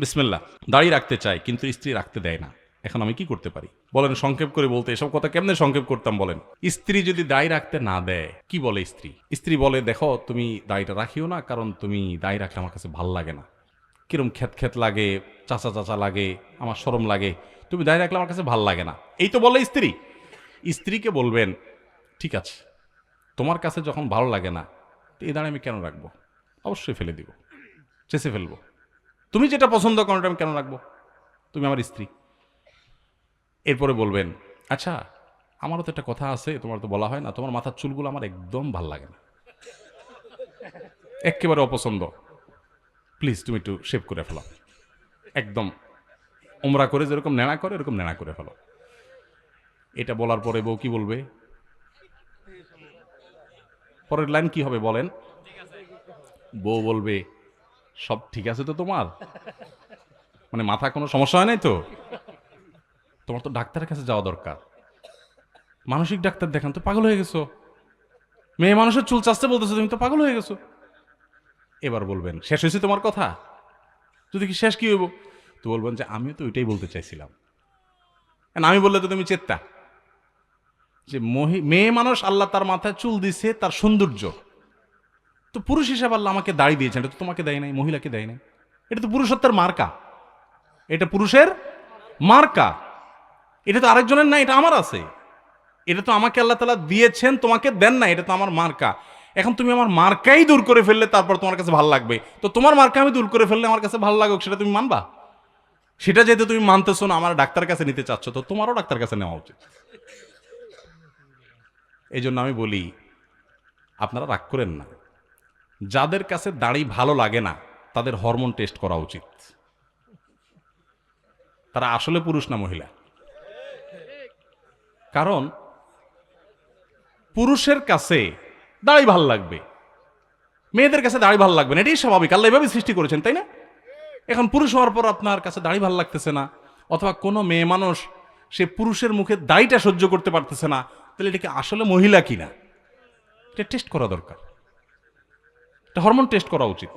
বিসমিল্লাহ, দাড়ি রাখতে চাই কিন্তু স্ত্রী রাখতে দেয় না, এখন আমি কি করতে পারি? বলেন সংক্ষেপ করে বলতে। এসব কথা কেমনে সংক্ষেপ করতাম বলেন? স্ত্রী যদি দাড়ি রাখতে না দেয়, কি বলে স্ত্রী? স্ত্রী বলে, দেখো তুমি দাড়িটা রাখিও না, কারণ তুমি দাড়ি রাখলে আমার কাছে ভাল লাগে না, কিরম খ্যাত খ্যাত লাগে, চাচা চাচা লাগে, আমার শরম লাগে, তুমি দাড়ি রাখলে আমার কাছে ভাল লাগে না, এই তো বলে স্ত্রী। স্ত্রীকে বলবেন, ঠিক আছে, তোমার কাছে যখন ভালো লাগে না, তো এই দাঁড়ে আমি কেন রাখবো? অবশ্যই ফেলে দিব, চেঁচে ফেলবো। তুমি যেটা পছন্দ করো ওটা আমি কেন রাখবো? তুমি আমার স্ত্রী। এরপরে বলবেন, আচ্ছা, আমারও তো একটা কথা আছে, তোমার তো বলা হয় না, তোমার মাথার চুলগুলো আমার একদম ভাল লাগে না, একেবারে অপছন্দ, প্লিজ তুমি একটু শেভ করে ফেলো, একদম ওমরা করে যেরকম নেড়া করে এরকম নেড়া করে ফেলো। এটা বলার পরে বউ কি বলবে? পরের লাইন কি হবে বলেন? বউ বলবে, সব ঠিক আছে তো তোমার? মানে মাথা কোনো সমস্যা হয় নাই তো? তোমার তো ডাক্তারের কাছে যাওয়া দরকার, মানসিক ডাক্তার দেখান, তো পাগল হয়ে গেছো, মেয়ে মানুষের চুল চাচতে বলতেছো, তুমি তো পাগল হয়ে গেছো। এবার বলবেন, শেষ হয়েছে তোমার কথা? যদি কি শেষ কি হইব? তো বলবেন যে আমিও তো ওইটাই বলতে চাইছিলাম। আমি বললে তো তুমি চেত্তা, যে মেয়ে মানুষ আল্লাহ তার মাথায় চুল দিছে তার সৌন্দর্য, তো পুরুষ হিসাবে আল্লাহ আমাকে দাড়ি দিয়েছেন, এটা তো তোমাকে দেয় নাই, মহিলাকে দেয় নাই, এটা তো পুরুষত্বের মার্কা, এটা পুরুষের মার্কা, এটা তো আরেকজনের না, এটা আমার আছে, এটা তো আমাকে আল্লাহ তাআলা দিয়েছেন, তোমাকে দেন না, এটা তো আমার মার্কা। এখন তুমি আমার মার্কাই দূর করে ফেললে তারপর তোমার কাছে ভালো লাগবে, তো তোমার মার্কা আমি দূর করে ফেললে আমার কাছে ভালো লাগুক, সেটা তুমি মানবা? সেটা যেহেতু তুমি মানতেছো না, আমার ডাক্তার কাছে নিতে চাচ্ছ, তো তোমারও ডাক্তার কাছে নেওয়া উচিত। এই জন্য আমি বলি, আপনারা রাগ করেন না, যাদের কাছে দাড়ি ভালো লাগে না তাদের হরমোন টেস্ট করা উচিত, তারা আসলে পুরুষ না মহিলা। কারণ পুরুষের কাছে দাড়ি ভাল লাগবে, মেয়েদের কাছে দাড়ি ভাল লাগবে না, এটাই স্বাভাবিক, আল্লাহ এভাবে সৃষ্টি করেছেন, তাই না? এখন পুরুষ হওয়ার পর আপনার কাছে দাড়ি ভাল লাগতেছে না, অথবা কোনো মেয়ে মানুষ সে পুরুষের মুখে দাড়িটা সহ্য করতে পারতেছে না, তাহলে এটা কি আসলে মহিলা কিনা, এটা টেস্ট করা দরকার, এটা হরমোন টেস্ট করা উচিত।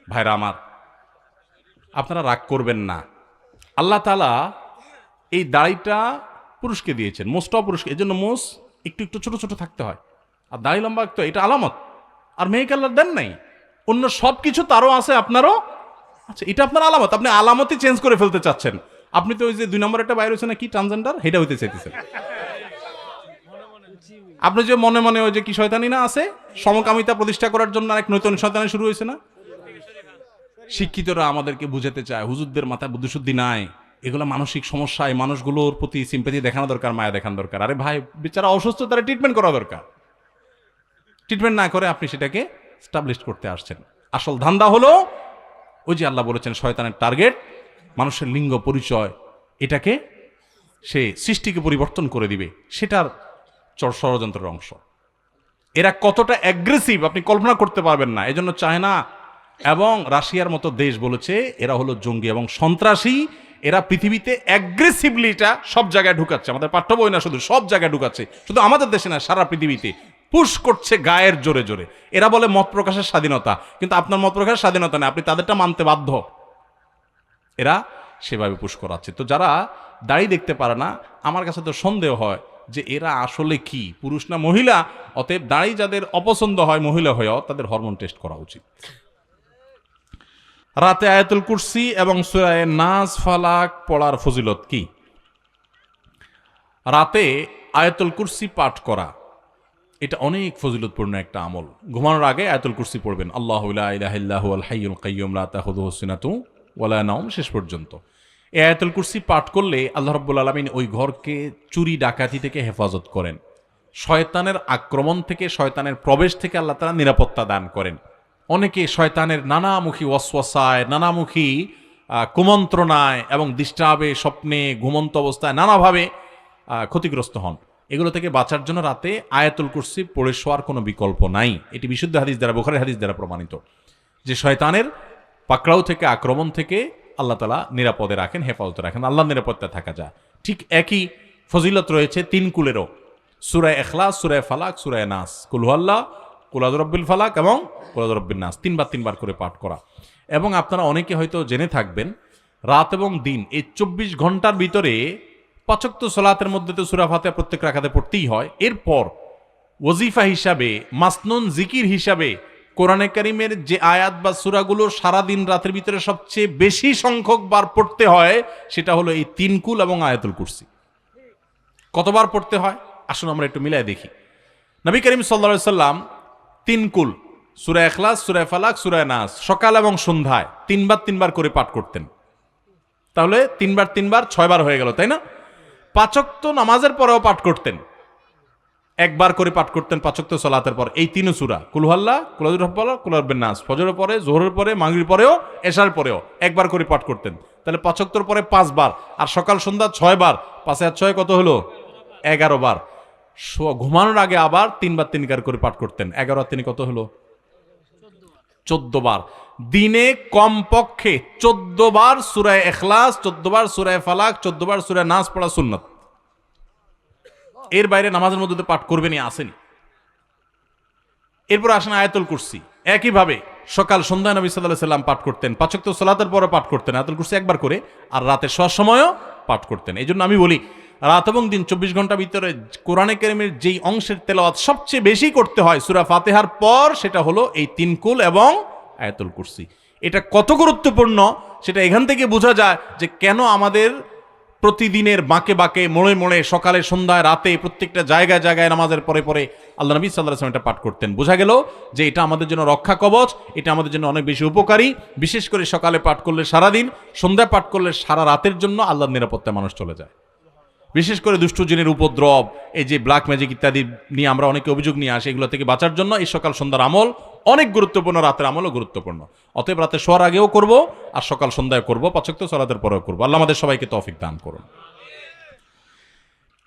ভাইরা আমার, আপনারা রাগ করবেন না, আল্লাহ তাআলা এই দাড়িটা পুরুষকে দিয়েছেন, মোষটাও পুরুষকে, এই জন্য মোষ একটু একটু ছোট ছোট থাকতে হয়, আর দাড়ি লম্বা তো এটা আলামত। আর মেয়েকে আল্লাহ দেন নাই, অন্য সব কিছু তারও আছে, আপনারও আচ্ছা, এটা আপনার আলামত, আপনি আলামতই চেঞ্জ করে ফেলতে চাচ্ছেন। আপনি তো ওই যে 2 নম্বর একটা বাইরে হয়েছে না, কি ট্রান্সজেন্ডার, সেটা হইতে চাইতেছেন। আপনি যে মনে মনে ওই যে কি শয়তানি না আছে, সমকামিতা প্রতিষ্ঠা করার জন্য এক নতুন শয়তানি শুরু হয়েছে না। শিক্ষিতরা আমাদেরকে বুঝাতে চায় হুজুরদের মাথায় বুদ্ধিশুদ্ধি নাই, এগুলো মানসিক সমস্যা, এই মানুষগুলোর প্রতি সিম্পাথি দেখানো দরকার, মায়া দেখানো দরকার। আরে ভাই, বেচারা অসুস্থ, তারা ট্রিটমেন্ট করা দরকার, ট্রিটমেন্ট না করে আপনি সেটাকে স্টাবলিশ করতে আসছেন। আসল ধান্দা হলো ওই যে আল্লাহ বলেছেন, শয়তানের টার্গেট মানুষের লিঙ্গ পরিচয়, এটাকে সে সৃষ্টিকে পরিবর্তন করে দিবে, সেটার ষড়যন্ত্রের অংশ। এরা কতটা অ্যাগ্রেসিভ আপনি কল্পনা করতে পারবেন না। এজন্য চায়না এবং রাশিয়ার মতো দেশ বলেছে এরা হলো জঙ্গি এবং সন্ত্রাসী, এরা পৃথিবীতে অ্যাগ্রেসিভলি এটা সব জায়গায় ঢুকাচ্ছে, আমাদের পাঠ্য বই না শুধু, সব জায়গায় ঢুকাচ্ছে, শুধু আমাদের দেশে না, সারা পৃথিবীতে পুশ করছে গায়ের জোরে জোরে। এরা বলে মত প্রকাশের স্বাধীনতা, কিন্তু আপনার মত প্রকাশের স্বাধীনতা নেই, আপনি তাদেরটা মানতে বাধ্য। এরা সেভাবে পুশ করাচ্ছে। তো যারা দাড়ি দেখতে পারে না, আমার কাছে তো সন্দেহ হয় যে এরা আসলে কি, পুরুষ না মহিলা। অতএব দাড়ি যাদের অপছন্দ হয় মহিলা হয়েও, তাদের হরমোন টেস্ট করা উচিত। রাতে আয়াতুল কুরসি এবং সূরা নাস ফালাক পড়ার ফজিলত কি? রাতে আয়াতুল কুরসি পাঠ করা এটা অনেক ফজিলতপূর্ণ একটা আমল। ঘুমানোর আগে আয়াতুল কুরসি পড়বেন, আল্লাহু লা ইলাহা ইল্লা হুয়াল হাইয়ুল কাইয়্যুম লা তাখুযুহু সিনাতুন ওয়ালা নাওম, শেষ পর্যন্ত। এই আয়াতুল কুরসি পাঠ করলে আল্লাহ রাব্বুল আলামিন ওই ঘরকে চুরি ডাকাতি থেকে হেফাজত করেন, শয়তানের আক্রমণ থেকে, শয়তানের প্রবেশ থেকে আল্লাহ তাআলা নিরাপত্তা দান করেন। অনেকে শয়তানের নানামুখী ওয়াসওয়াসায়, নানামুখী কুমন্ত্রণায় এবং ডিস্টার্বে, স্বপ্নে, ঘুমন্ত অবস্থায় নানাভাবে ক্ষতিগ্রস্ত হন। এগুলো থেকে বাঁচার জন্য রাতে আয়াতুল কুরসি পড়ে শোয়ার কোনো বিকল্প নাই। এটি বিশুদ্ধ হাদিস দ্বারা, বুখারী হাদিস দ্বারা প্রমাণিত যে শয়তানের পাকড়াও থেকে, আক্রমণ থেকে আল্লাহ তাআলা নিরাপদে রাখেন, হেফাজতে রাখেন, আল্লাহর নিরাপত্তা থাকা যায়। ঠিক একই ফজিলত রয়েছে 3 কুলেরও, সূরা ইখলাস, সূরা ফালাক, সূরা নাস, কুল হুয়াল্লাহ, কুল আউযু বিরাব্বিল ফালাক এবং কুল আউযু বিরাব্বিন নাস, 3 বার করে পাঠ করা। এবং আপনারা অনেকে হয়তো জেনে থাকবেন, রাত এবং দিন এই 24 ঘন্টার ভিতরে 5 ওয়াক্ত সালাতের মধ্যে তো সূরা ফাতিহা প্রত্যেক রাকাতে পড়তেই হয়। এরপর ওয়াজিফা হিসাবে, মাসনুন জিকির হিসাবে কোরআনে কারিমের যে আয়াত বা সূরাগুলো সারাদিন রাতের ভিতরে সবচেয়ে বেশি সংখ্যক বার পড়তে হয়, সেটা হলো এই 3 কুল এবং আয়াতুল কুরসি। কতবার পড়তে হয় আসুন আমরা একটু মিলাই দেখি। নবী করিম সাল্লাল্লাহু আলাইহি সাল্লাম 3 কুল, সূরা ইখলাস, সূরা ফালাক, সূরা নাস সকাল এবং সন্ধ্যায় 3 বার করে পাঠ করতেন। তাহলে 3 বার 6 বার হয়ে গেল, তাই না? 5 ওয়াক্ত নামাজের পরেও পাঠ করতেন, একবার করে পাঠ করতেন 5 ওয়াক্ত সালাতের পর এই 3 সূরা, কুল হুয়াল্লাহ, কুল আউযু বিরাব্বিল ফালাক, কুল আউযু বিরাব্বিন নাস, ফজরের পরে, যোহরের পরে, মাগরিবের পরেও, এশার পরেও একবার করে পাঠ করতেন। তাহলে 5 ওয়াক্তর পরে 5 বার, আর সকাল সন্ধ্যা 6 বার, 5 আর 6 কত হলো? 11 বার। ঘুমানোর আগে আবার 3 বার 3 করে পাঠ করতেন, 11 আর 3 কত হলো? 14 বার। দিনে কমপক্ষে 14 বার সূরা ইখলাস, 14 বার সূরা ফালাক, 14 বার সূরা নাস পড়া সুন্নাত। এর বাইরে নামাজের মধ্যে তো পাঠ করবেনই, আসেনি। এরপর আসেন আয়াতুল কুরসি, একইভাবে সকাল সন্ধ্যা নবী সাল্লাল্লাহু আলাইহি সাল্লাম পাঠ করতেন, 5 ওয়াক্ত সালাতের পরে পাঠ করতেন আয়াতুল কুরসি একবার করে, আর রাতে শোয়ার সময়ও পাঠ করতেন। এই জন্য আমি বলি, রাত এবং দিন 24 ঘন্টার ভিতরে কোরআনে কারিমের যেই অংশের তেলাওয়াত সবচেয়ে বেশি করতে হয় সূরা ফাতিহার পর, সেটা হলো এই 3 কুল এবং আয়াতুল কুরসি। এটা কত গুরুত্বপূর্ণ সেটা এখান থেকে বোঝা যায় যে কেন আমাদের প্রতিদিনের বাঁকে বাঁকে, মোড়ে মোড়ে, সকালে সন্ধ্যায় রাতে প্রত্যেকটা জায়গায় জায়গায় নামাজের পরে পরে আল্লাহ নবী সাল্লাল্লাহু আলাইহি ওয়াসাল্লাম এটা পাঠ করতেন। বোঝা গেল যে এটা আমাদের জন্য রক্ষা কবচ, এটা আমাদের জন্য অনেক বেশি উপকারী। বিশেষ করে সকালে পাঠ করলে সারাদিন, সন্ধ্যায় পাঠ করলে সারা রাতের জন্য আল্লাহর নিরাপত্তায় মানুষ চলে যায়। বিশেষ করে দুষ্ট জিনের উপদ্রব, এই যে ব্ল্যাক ম্যাজিক ইত্যাদি নিয়ে আমরা অনেকে অভিযোগ নিয়ে আসি, এগুলো থেকে বাঁচার জন্য এই সকাল সন্ধ্যার আমল অনেক গুরুত্বপূর্ণ, রাতের আমলও গুরুত্বপূর্ণ। অতএব রাতে শোয়ার আগেও করব, আর সকাল সন্ধ্যায় করব, 5 ওয়াক্ত সালাতের পরেও করব। আল্লাহ আমাদের সবাইকে তৌফিক দান করুন।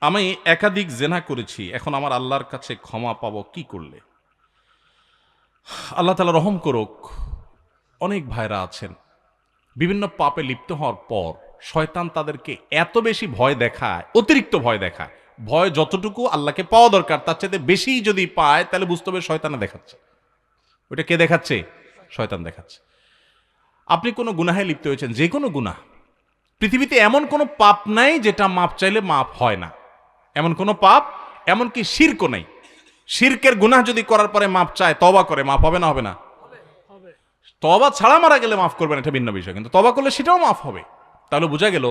আমি একাধিক জেনা করেছি, এখন আমার আল্লাহর কাছে ক্ষমা পাবো কি করলে? আল্লাহ তাআলা রহম করুক, অনেক ভাইরা আছেন বিভিন্ন পাপে লিপ্ত হওয়ার পর শয়তান তাদেরকে এত বেশি ভয় দেখায়, অতিরিক্ত ভয় দেখায়। ভয় যতটুকু আল্লাহকে পাওয়া দরকার তার চাইতে বেশি যদি পায়, তাহলে বুঝতে হবে শয়তানে দেখাচ্ছে। ওইটা কে দেখাচ্ছে? শয়তান দেখাচ্ছে। আপনি কোনো গুনাহে লিপ্ত হয়েছেন, যে কোনো গুনাহ, পৃথিবীতে এমন কোনো পাপ নাই যেটা মাপ চাইলে মাপ হয় না। এমন কোনো পাপ, এমনকি শিরকও নেই। শিরকের গুনাহ যদি করার পরে মাপ চায়, তওবা করে, মাপ হবে না? হবে না? তওবা ছাড়া মারা গেলে মাফ করবেন, এটা ভিন্ন বিষয়, কিন্তু তওবা করলে সেটাও মাফ হবে। তাহলে বোঝা গেল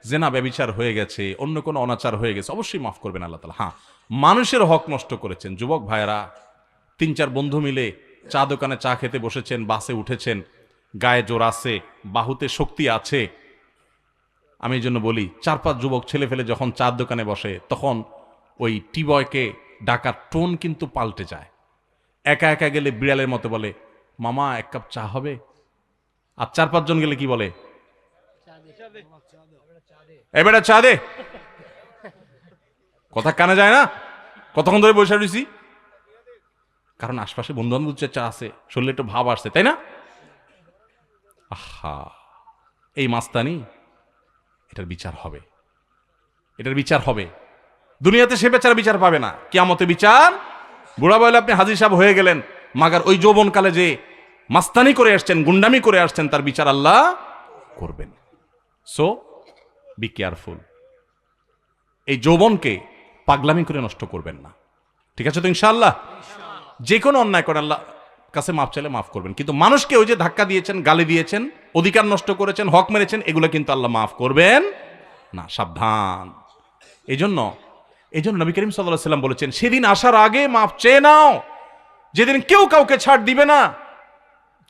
জেনা, ব্যভিচার হয়ে গেছে, অন্য কোনো অনাচার হয়ে গেছে, অবশ্যই মাফ করবেন আল্লাহ তাআলা। হ্যাঁ, মানুষের হক নষ্ট করেছেন, যুবক ভাইয়েরা 3-4 বন্ধু মিলে চা দোকানে চা খেতে বসেছেন, বাসে উঠেছেন, গায়ে জোর আছে, বাহুতে শক্তি আছে। আমি এই জন্য বলি, 4-5 যুবক ছেলে ফেলে যখন চার দোকানে বসে, তখন ওই টি বয়কে ডাকার টোন কিন্তু পাল্টে যায়। একা একা গেলে বিড়ালের মতো বলে, মামা 1 কাপ চা হবে? আর 4-5 জন গেলে কি বলে? এবারে চা দে। কথা কানে যায় না? কতক্ষণ ধরে বসে রয়েছি, কারণ আশপাশে বন্ধু বান্ধব চা আছে, শরীরে একটু ভাব আসছে, তাই না? আহা, এই মাস্তানি, এটার বিচার হবে, এটার বিচার হবে। দুনিয়াতে সে বেচারা বিচার পাবে না, কিয়ামতে বিচার। বুড়া বয়লে আপনি হাজির সাহেব হয়ে গেলেন, মাগার ওই যৌবনকালে যে মাস্তানি করে আসছেন, গুন্ডামি করে আসছেন, তার বিচার আল্লাহ করবেন। সো বি কেয়ারফুল, এই যৌবনকে পাগলামি করে নষ্ট করবেন না, ঠিক আছে তো? ইনশাআল্লাহ যে কোনো অন্যায় করে আল্লাহ কাছে মাফ চাইলে মাফ করবেন, কিন্তু মানুষকে ওই যে ধাক্কা দিয়েছেন, গালি দিয়েছেন, অধিকার নষ্ট করেছেন, হক মেরেছেন, এগুলো কিন্তু আল্লাহ মাফ করবেন না, সাবধান। এই জন্য নবী করিম সাল্লাল্লাহু আলাইহি ওয়াসাল্লাম বলেছেন, সেদিন আসার আগে মাফ চেয়ে নাও, যেদিন কেউ কাউকে ছাড় দিবে না,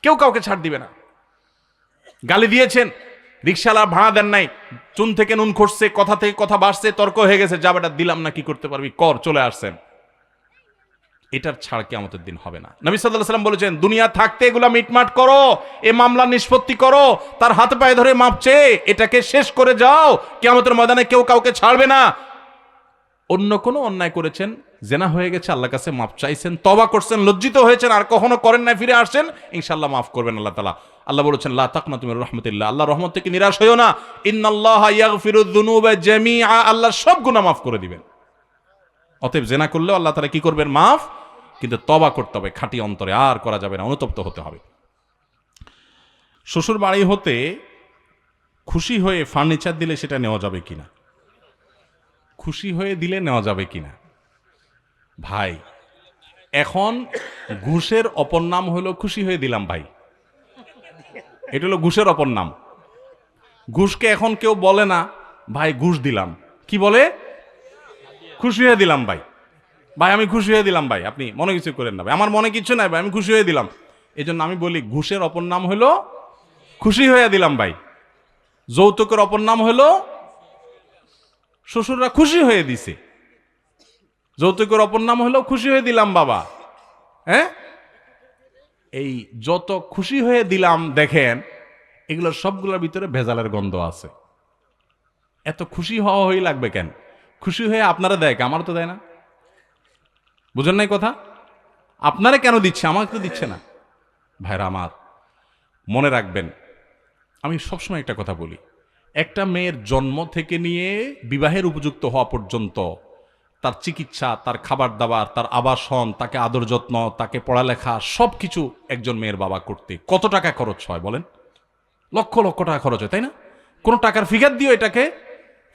কেউ কাউকে ছাড় দিবে না। গালি দিয়েছেন, রিকশালা ভাড়া দেন নাই, চুন থেকে নুন খসছে, কথা থেকে কথা বাড়ছে, তর্ক হয়ে গেছে, যা বেটা দিলাম না, কি করতে পারবি কর, চলে আসছেন, এটার ছাড় কিয়ামতের দিন হবে না। নবী সাল্লাল্লাহু আলাইহি ওয়াসাল্লাম বলেছেন, দুনিয়া থাকতে এগুলা মিটমাট করো, এই মামলা নিষ্পত্তি করো, তার হাতে পায়ে ধরে মাপ চেয়ে এটাকে শেষ করে যাও, কিয়ামতের ময়দানে কেউ কাউকে ছাড়বে না। অন্য কোনো অন্যায় করেছেন, জেনা হয়ে গেছে, আল্লাহর কাছে মাপ চাইছেন, তওবা করছেন, লজ্জিত হয়েছেন, আর কখনো করেন না, ফিরে আসছেন, ইনশাআল্লাহ মাফ করবেন আল্লাহ তাআলা। আল্লাহ বলেছেন, লা তাকনাতু মির রাহমাতিল্লাহ, আল্লাহর রহমত থেকে নিরাশ হইও না, ইন্নাল্লাহা ইয়াগফিরুয যুনুবা জামিআ, আল্লাহ সব গুনাহ মাফ করে দিবেন। অতএব জেনা করলেও আল্লাহ তাআলা কি করবেন? মাফ, কিন্তু তওবা করতে হবে খাঁটি অন্তরে, আর করা যাবে না, অনুতপ্ত হতে হবে। শ্বশুর বাড়ি হতে খুশি হয়ে ফার্নিচার দিলে সেটা নেওয়া যাবে কিনা? খুশি হয়ে দিলে নেওয়া যাবে কিনা? ভাই, এখন ঘুষের অপর নাম হলো খুশি হয়ে দিলাম ভাই। এটা হলো ঘুষের অপর নাম। ঘুষকে এখন কেউ বলে না ভাই ঘুষ দিলাম, কি বলে? খুশি হয়ে দিলাম ভাই। ভাই আমি খুশি হয়ে দিলাম ভাই, আপনি মনে কিছু করেন না ভাই, আমার মনে কিছু নাই ভাই, আমি খুশি হয়ে দিলাম। এই জন্য আমি বলি ঘুষের অপর নাম হলো খুশি হয়ে দিলাম ভাই। যৌতুকের অপর নাম হলো শ্বশুররা খুশি হয়ে দিছে। যৌতুকের অপর নাম হলো খুশি হয়ে দিলাম বাবা। হ্যাঁ, এই যত খুশি হয়ে দিলাম দেখেন, এগুলোর সবগুলোর ভিতরে ভেজালের গন্ধ আছে। এত খুশি হওয়া হয়ে লাগবে কেন? খুশি হয়ে আপনারা দেয়, আমার তো দেয় না। বুঝেন নাই কথা? আপনারা কেন দিচ্ছে, আমাকে তো দিচ্ছে না। ভাইরা আমার, মনে রাখবেন, আমি সবসময় একটা কথা বলি, একটা মেয়ের জন্ম থেকে নিয়ে বিবাহের উপযুক্ত হওয়া পর্যন্ত তার চিকিৎসা, তার খাবার দাবার, তার আবাসন, তাকে আদর যত্ন, তাকে পড়ালেখা, সব কিছু একজন মেয়ের বাবা করতে কত টাকা খরচ হয় বলেন? লক্ষ লক্ষ টাকা খরচ হয়, তাই না? কোনো টাকার ফিগার দিয়েও এটাকে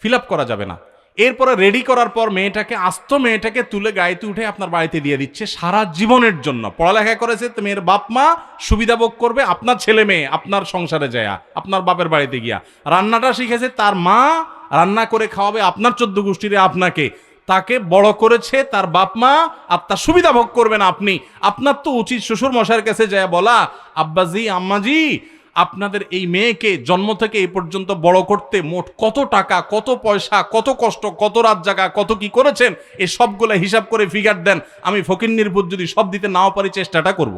ফিল আপ করা যাবে না। এরপরে রেডি করার পর মেয়েটাকে, আস্ত মেয়েটাকে তুলে গাড়িতে উঠে আপনার বাড়িতে দিয়ে দিচ্ছে সারা জীবনের জন্য। পড়ালেখা করেছে তো মেয়ের বাপ মা, সুবিধা ভোগ করবে আপনার ছেলে মেয়ে আপনার সংসারে যায়, আপনার বাপের বাড়িতে গিয়া। রান্নাটা শিখেছে তার মা, রান্না করে খাওয়াবে আপনার 14 গোষ্ঠীরে আপনাকে। তাকে বড় করেছে তার বাপ মা, আপনার সুবিধা ভোগ করবেন আপনি। আপনার তো উচিত শ্বশুর মশাইয়ের কাছে যায় বলা, আব্বাজি আম্মাজি আপনাদের এই মেয়েকে জন্ম থেকে এই পর্যন্ত বড় করতে মোট কত টাকা, কত পয়সা, কত কষ্ট, কত রাত জাগা, কত কি করেছেন, এই সবগুলো হিসাব করে ফিগার দেন। আমি ফকিন্নির পুত যদি সব দিতে নাও পারি চেষ্টাটা করব।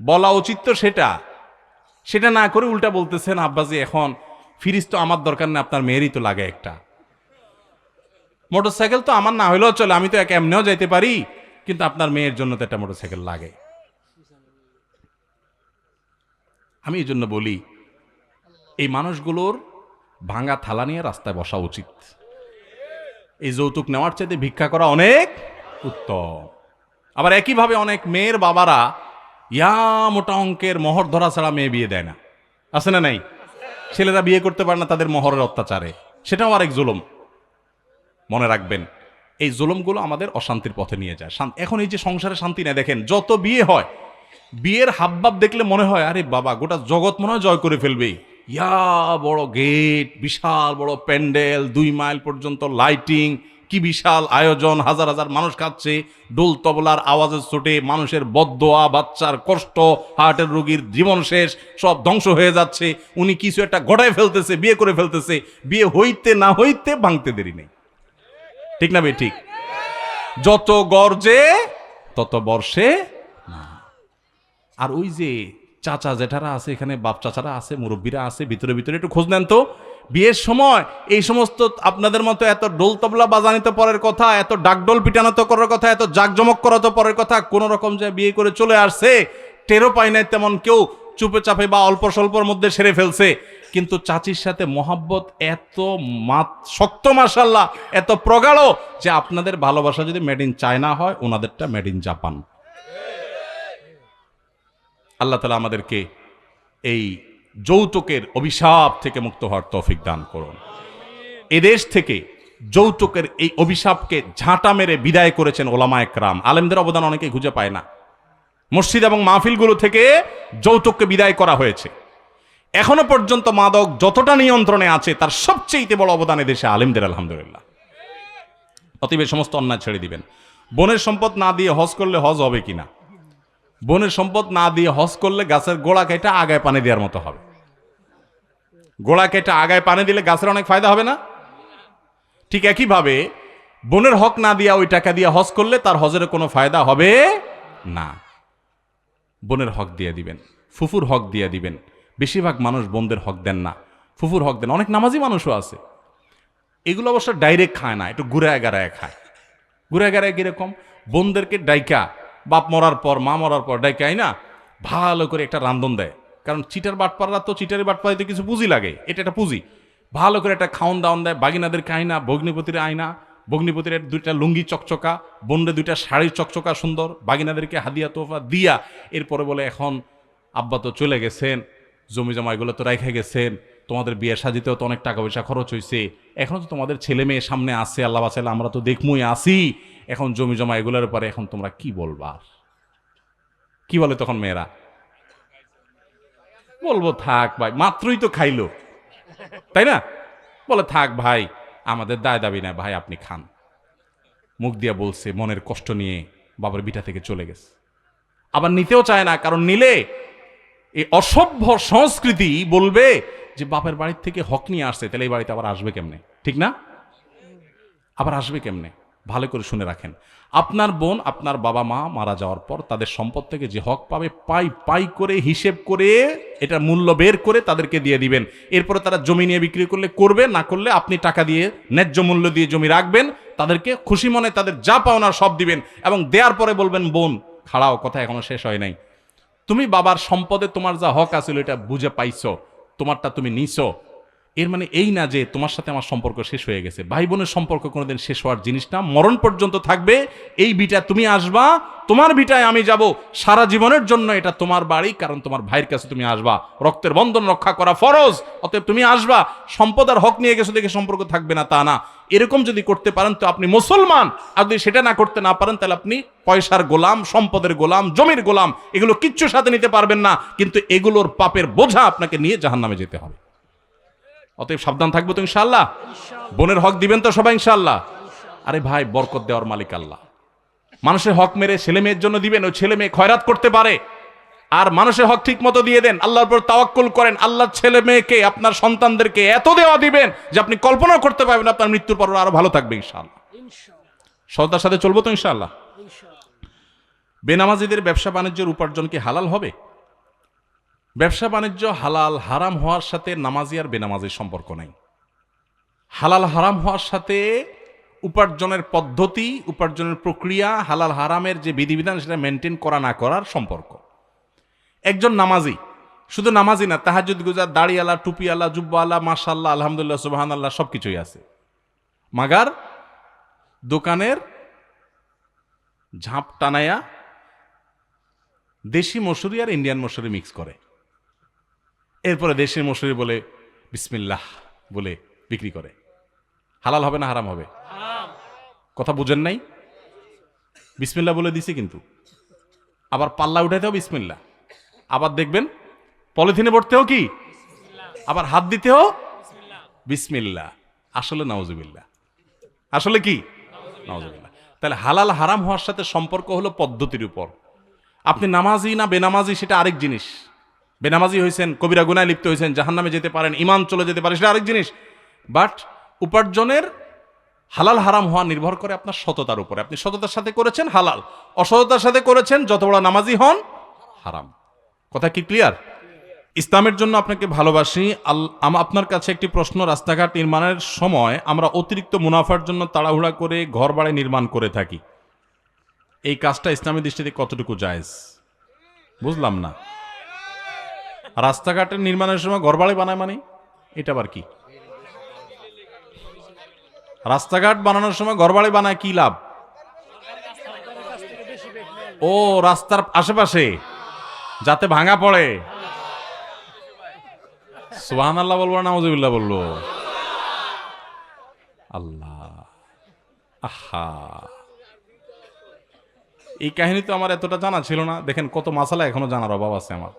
বলা উচিত তো সেটা না করে উল্টা বলতেছেন আব্বাজি এখন ফ্রিজ তো আমার দরকার নেই, আপনার মেয়েরই তো লাগে একটা। মোটরসাইকেল তো আমার না হইলেও চলে, আমি তো এক এমনিও যাইতে পারি, কিন্তু আপনার মেয়ের জন্য তো একটা মোটরসাইকেল লাগে। আমি এই জন্য বলি, এই মানুষগুলোর ভাঙা থালা নিয়ে রাস্তায় বসা উচিত। এই যৌতুক নেওয়ার চাইতে ভিক্ষা করা অনেক উত্তম। আবার একইভাবে অনেক মেয়ের বাবারা ইয়া মোটা অঙ্কের মোহর ধরা ছাড়া মেয়ে বিয়ে দেয় না, আছে না নাই? ছেলেরা বিয়ে করতে পারে না তাদের মোহরের অত্যাচারে, সেটাও আরেক জুলুম। মনে রাখবেন, এই জুলুমগুলো আমাদের অশান্তির পথে নিয়ে যায়। এখন এই যে সংসারে শান্তি নেই, দেখেন যত বিয়ে হয়, বিয়ের হাবভাব দেখলে মনে হয় আরে বাবা গোটা জগৎ মনে হয় জয় করে ফেলবে। ইয়া বড় গেট, বিশাল বড় প্যান্ডেল, 2 মাইল পর্যন্ত লাইটিং, কি বিশাল আয়োজন, হাজার হাজার মানুষ খাচ্ছে, ডোল তবলার আওয়াজের চোটে মানুষের বদদোয়া, বাচ্চার কষ্ট, হার্টের রোগীর জীবন শেষ, সব ধ্বংস হয়ে যাচ্ছে। উনি কিছু একটা গড়ায় ফেলতেছে, বিয়ে করে ফেলতেছে, বিয়ে হইতে না হইতে ভাঙতে দেরি নেই, ঠিক না ভাই? ঠিক। যত গর্জে তত বর্ষে না। আর ওই যে চাচা জেঠারা আছে এখানে, বাপ চাচারা আছে, মুরব্বীরা আছে, ভিতরে ভিতরে একটু খোঁজ নেন তো। বিয়ের সময় এই সমস্ত আপনাদের মতো এত ডোল তবলা বাজানি তো পরের কথা, এত ডাকডোল পিটানো তো করার কথা, এত জাকজমক করা তো পরের কথা। কোন রকম যে বিয়ে করে চলে আসছে, টেরও পায় নাই তেমন কেউ, চুপে চাপে বা অল্প স্বল্পর মধ্যে সেরে ফেলছে। কিন্তু চাচির সাথে মহাব্বত এত শক্ত, মাশাআল্লাহ, এত প্রগাঢ় যে আপনাদের ভালোবাসা যদি মেড ইন চায়না হয়, ওনাদেরটা মেড ইন জাপান। আল্লাহ তাআলা আমাদেরকে এই যৌতুকের অভিশাপ থেকে মুক্ত হওয়ার তৌফিক দান করুন। এদেশ থেকে যৌতুকের এই অভিশাপকে ঝাঁটা মেরে বিদায় করেছেন ওলামায়ে কেরাম। আলেমদের অবদান অনেকেই খুঁজে পায় না। মসজিদ এবং মাহফিলগুলো থেকে যৌতুককে বিদায় করা হয়েছে। এখনো পর্যন্ত মাদক যতটা নিয়ন্ত্রণে আছে, তার সবচেয়ে বড় অবদান এদেশে আলেমদের, আলহামদুলিল্লাহ। অতএব সমস্ত অন্যায় ছেড়ে দিবেন। বোনের সম্পদ না দিয়ে হজ করলে হজ হবে কিনা? বোনের সম্পদ না দিয়ে হজ করলে গাছের গোড়া কেটে আগায় পানি দেওয়ার মতো হবে। গোড়া কেটে আগায় পানি দিলে গাছের অনেক ফায়দা হবে না? ঠিক একইভাবে বোনের হক না দিয়া ওই টাকা দিয়ে হজ করলে তার হজের কোনো ফায়দা হবে না। বোনের হক দিয়ে দিবেন, ফুফুর হক দিয়ে দিবেন। বেশিরভাগ মানুষ বোনদের হক দেন না, ফুফুর হক দেন। অনেক নামাজি মানুষও আছে, এগুলো অবশ্য ডাইরেক্ট খায় না, একটু ঘুরে গাড়ায় খায়। ঘুরে গাড়ায় কিরকম? বোনদেরকে ডাইকা, বাপ মরার পর মা মরার পর ডাইকাই না, ভালো করে একটা রান্ধন দেয়। কারণ চিটার বাটপাররা তো, চিটারি বাটপারিতে কিছু পুঁজি লাগে, এটা একটা পুঁজি। ভালো করে একটা খাওন দাওন দেয়, বাগিনাদের আয়না, ভগ্নিপতির আয়না, ভগ্নিপতির 2টা লুঙ্গি চকচকা, বোনরে 2টা শাড়ি চকচকা সুন্দর, বাগিনাদেরকে হাদিয়া তোফা দিয়া এরপরে বলে এখন আব্বা তো চলে গেছেন, জমি জমা এগুলো তো রেখে গেছেন, তোমাদের বিয়ে সাজিতেও তো অনেক টাকা পয়সা খরচ হয়েছে, এখনো তো তোমাদের ছেলে মেয়ে সামনে আসছে, আল্লাহ বাঁচাইলে আমরা তো দেখমুই আসি, এখন জমি জমা এগুলোর পরে এখন তোমরা কি বলবা? কি বলে তখন মেয়েরা? বলবো থাক ভাই, মাত্রই তো খাইলো, তাই না? বলে থাক ভাই, আমাদের দায় দাবি না ভাই, আপনি খান। মুখ দিয়া বলছে, মনের কষ্ট নিয়ে বাবার বিটা থেকে চলে গেছে। আবার নিতেও চায় না, কারণ নিলে এই অসভ্য সংস্কৃতি বলবে যে বাপের বাড়ির থেকে হক নিয়ে আসছে, তাহলে এই বাড়িতে আবার আসবে কেমনে? ঠিক না? আবার আসবে কেমনে? ভালো করে শুনে রাখেন, আপনার বোন আপনার বাবা মা মারা যাওয়ার পর তাদের সম্পদ থেকে যে হক পাবে, পাই পাই করে হিসেব করে এটা মূল্য বের করে তাদেরকে দিয়ে দিবেন। এরপরে তারা জমি নিয়ে বিক্রি করলে করবে, না করলে আপনি টাকা দিয়ে ন্যায্য মূল্য দিয়ে জমি রাখবেন, তাদেরকে খুশি মনে তাদের যা পাওনা সব দিবেন, এবং দেওয়ার পরে বলবেন, বোন খাড়াও, কথা এখনো শেষ হয় নাই, তুমি বাবার সম্পদে তোমার যা হক আছিল এটা বুঝে পাইছো, তোমারটা তুমি নিছো, এর মানে এই না যে তোমার সাথে আমার সম্পর্ক শেষ হয়ে গেছে। ভাই বোনের সম্পর্ক কোনোদিন শেষ হওয়ার জিনিস না, মরণ পর্যন্ত থাকবে। এই বিটা তুমি আসবা, তোমার বিটায় আমি যাব, সারা জীবনের জন্য এটা তোমার বাড়ি, কারণ তোমার ভাইয়ের কাছে তুমি আসবা, রক্তের বন্ধন রক্ষা করা ফরজ, অতএব তুমি আসবা। সম্পদ আর হক নিয়ে গেছো দেখে সম্পর্ক থাকবে না তা না। এরকম যদি করতে পারেন তো আপনি মুসলমান, আর যদি সেটা না করতে না পারেন তাহলে আপনি পয়সার গোলাম, সম্পদের গোলাম, জমির গোলাম, এগুলো কিচ্ছু সাথে নিতে পারবেন না, কিন্তু এগুলোর পাপের বোঝা আপনাকে নিয়ে জাহান্নামে যেতে হবে। অতএব সাবধান থাকবো তো ইনশাআল্লাহ। বোনের হক দিবেন তো সবাই ইনশাআল্লাহ। আরে ভাই, বরকত দেওয়ার মালিক আল্লাহ। মানুষের হক মেরে ছেলে মেয়ের জন্য দিবেন, ওই ছেলে মেয়ে খয়রাত করতে পারে, আর মানুষের হক ঠিক মতো দিয়ে দেন, আল্লাহর উপর তাওয়াক্কুল করেন, আল্লাহর ছেলে মেয়েকে আপনার সন্তানদেরকে এত দেওয়া দিবেন যে আপনি কল্পনা করতে পারবেন আপনার মৃত্যুর পর আরো ভালো থাকবে ইনশাআল্লাহ। সততার সাথে চলবো তো ইনশাআল্লাহ। বেনামাজিদের ব্যবসা বাণিজ্যের উপার্জন কি হালাল হবে? ব্যবসা বাণিজ্য হালাল হারাম হওয়ার সাথে নামাজি আর বেনামাজির সম্পর্ক নাই। হালাল হারাম হওয়ার সাথে উপার্জনের পদ্ধতি, উপার্জনের প্রক্রিয়া, হালাল হারামের যে বিধিবিধান সেটা মেনটেন করা না করার সম্পর্ক। একজন নামাজি, শুধু নামাজি না, তাহাজ্জুদ গুজার, দাড়িওয়ালা, টুপিওয়ালা, জুব্বাওয়ালা, মাশাআল্লাহ, আলহামদুলিল্লাহ, সুবহানাল্লাহ, সবকিছুই আছে, মাগার দোকানের ঝাঁপ টানায়া দেশি মসুরি আর ইন্ডিয়ান মসুরি মিক্স করে, এরপরে দেশের মসুরি বলে বিসমিল্লাহ বলে বিক্রি করে। হালাল হবে না হারাম হবে? কথা বুঝেন নাই? বিসমিল্লাহ বলে দিছে, কিন্তু আবার পাল্লা উঠাইতেও বিসমিল্লাহ, আবার দেখবেন পলিথিনে ভরতেও কি, আবার হাত দিতেও বিসমিল্লাহ। আসলে নাউজুবিল্লাহ, আসলে কি নাউজুবিল্লাহ। তাহলে হালাল হারাম হওয়ার সাথে সম্পর্ক হলো পদ্ধতির উপর। আপনি নামাজি না বেনামাজি সেটা আরেক জিনিস। বেনামাজি হয়েছেন, কবিরা গুনায় লিপ্ত হয়েছেন, জাহান্নামে যেতে পারেন, ঈমান চলে যেতে পারে, সেটা আরেক জিনিস। বাট উপার্জনের হালাল হারাম হওয়া নির্ভর করে আপনার সততার উপরে। আপনি সততার সাথে করেছেন হালাল, অসততার সাথে করেছেন, যত বড় নামাজি হন হারাম। কথা কি ক্লিয়ার? ইসলামের জন্য আপনাকে ভালোবাসি। আপনার কাছে একটি প্রশ্ন, রাস্তাঘাট নির্মাণের সময় আমরা অতিরিক্ত মুনাফার জন্য তাড়াহুড়া করে ঘর বাড়ি নির্মাণ করে থাকি, এই কাজটা ইসলামী দৃষ্টিতে কতটুকু জায়েজ? বুঝলাম না। রাস্তাঘাটের নির্মাণের সময় ঘর বাড়ি বানায় মানে এটা আবার কি? রাস্তাঘাট বানানোর সময় ঘর বাড়ি বানায় কি লাভ? ও, রাস্তার আশেপাশে যাতে ভাঙা পড়ে। সুবহানাল্লাহ বলবো না নাউজুবিল্লাহ বলবো? আল্লাহ, আহা, এই কাহিনী তো আমার এতটা জানা ছিল না। দেখেন কত মাসালা এখনো জানার অভাব আছে আমার।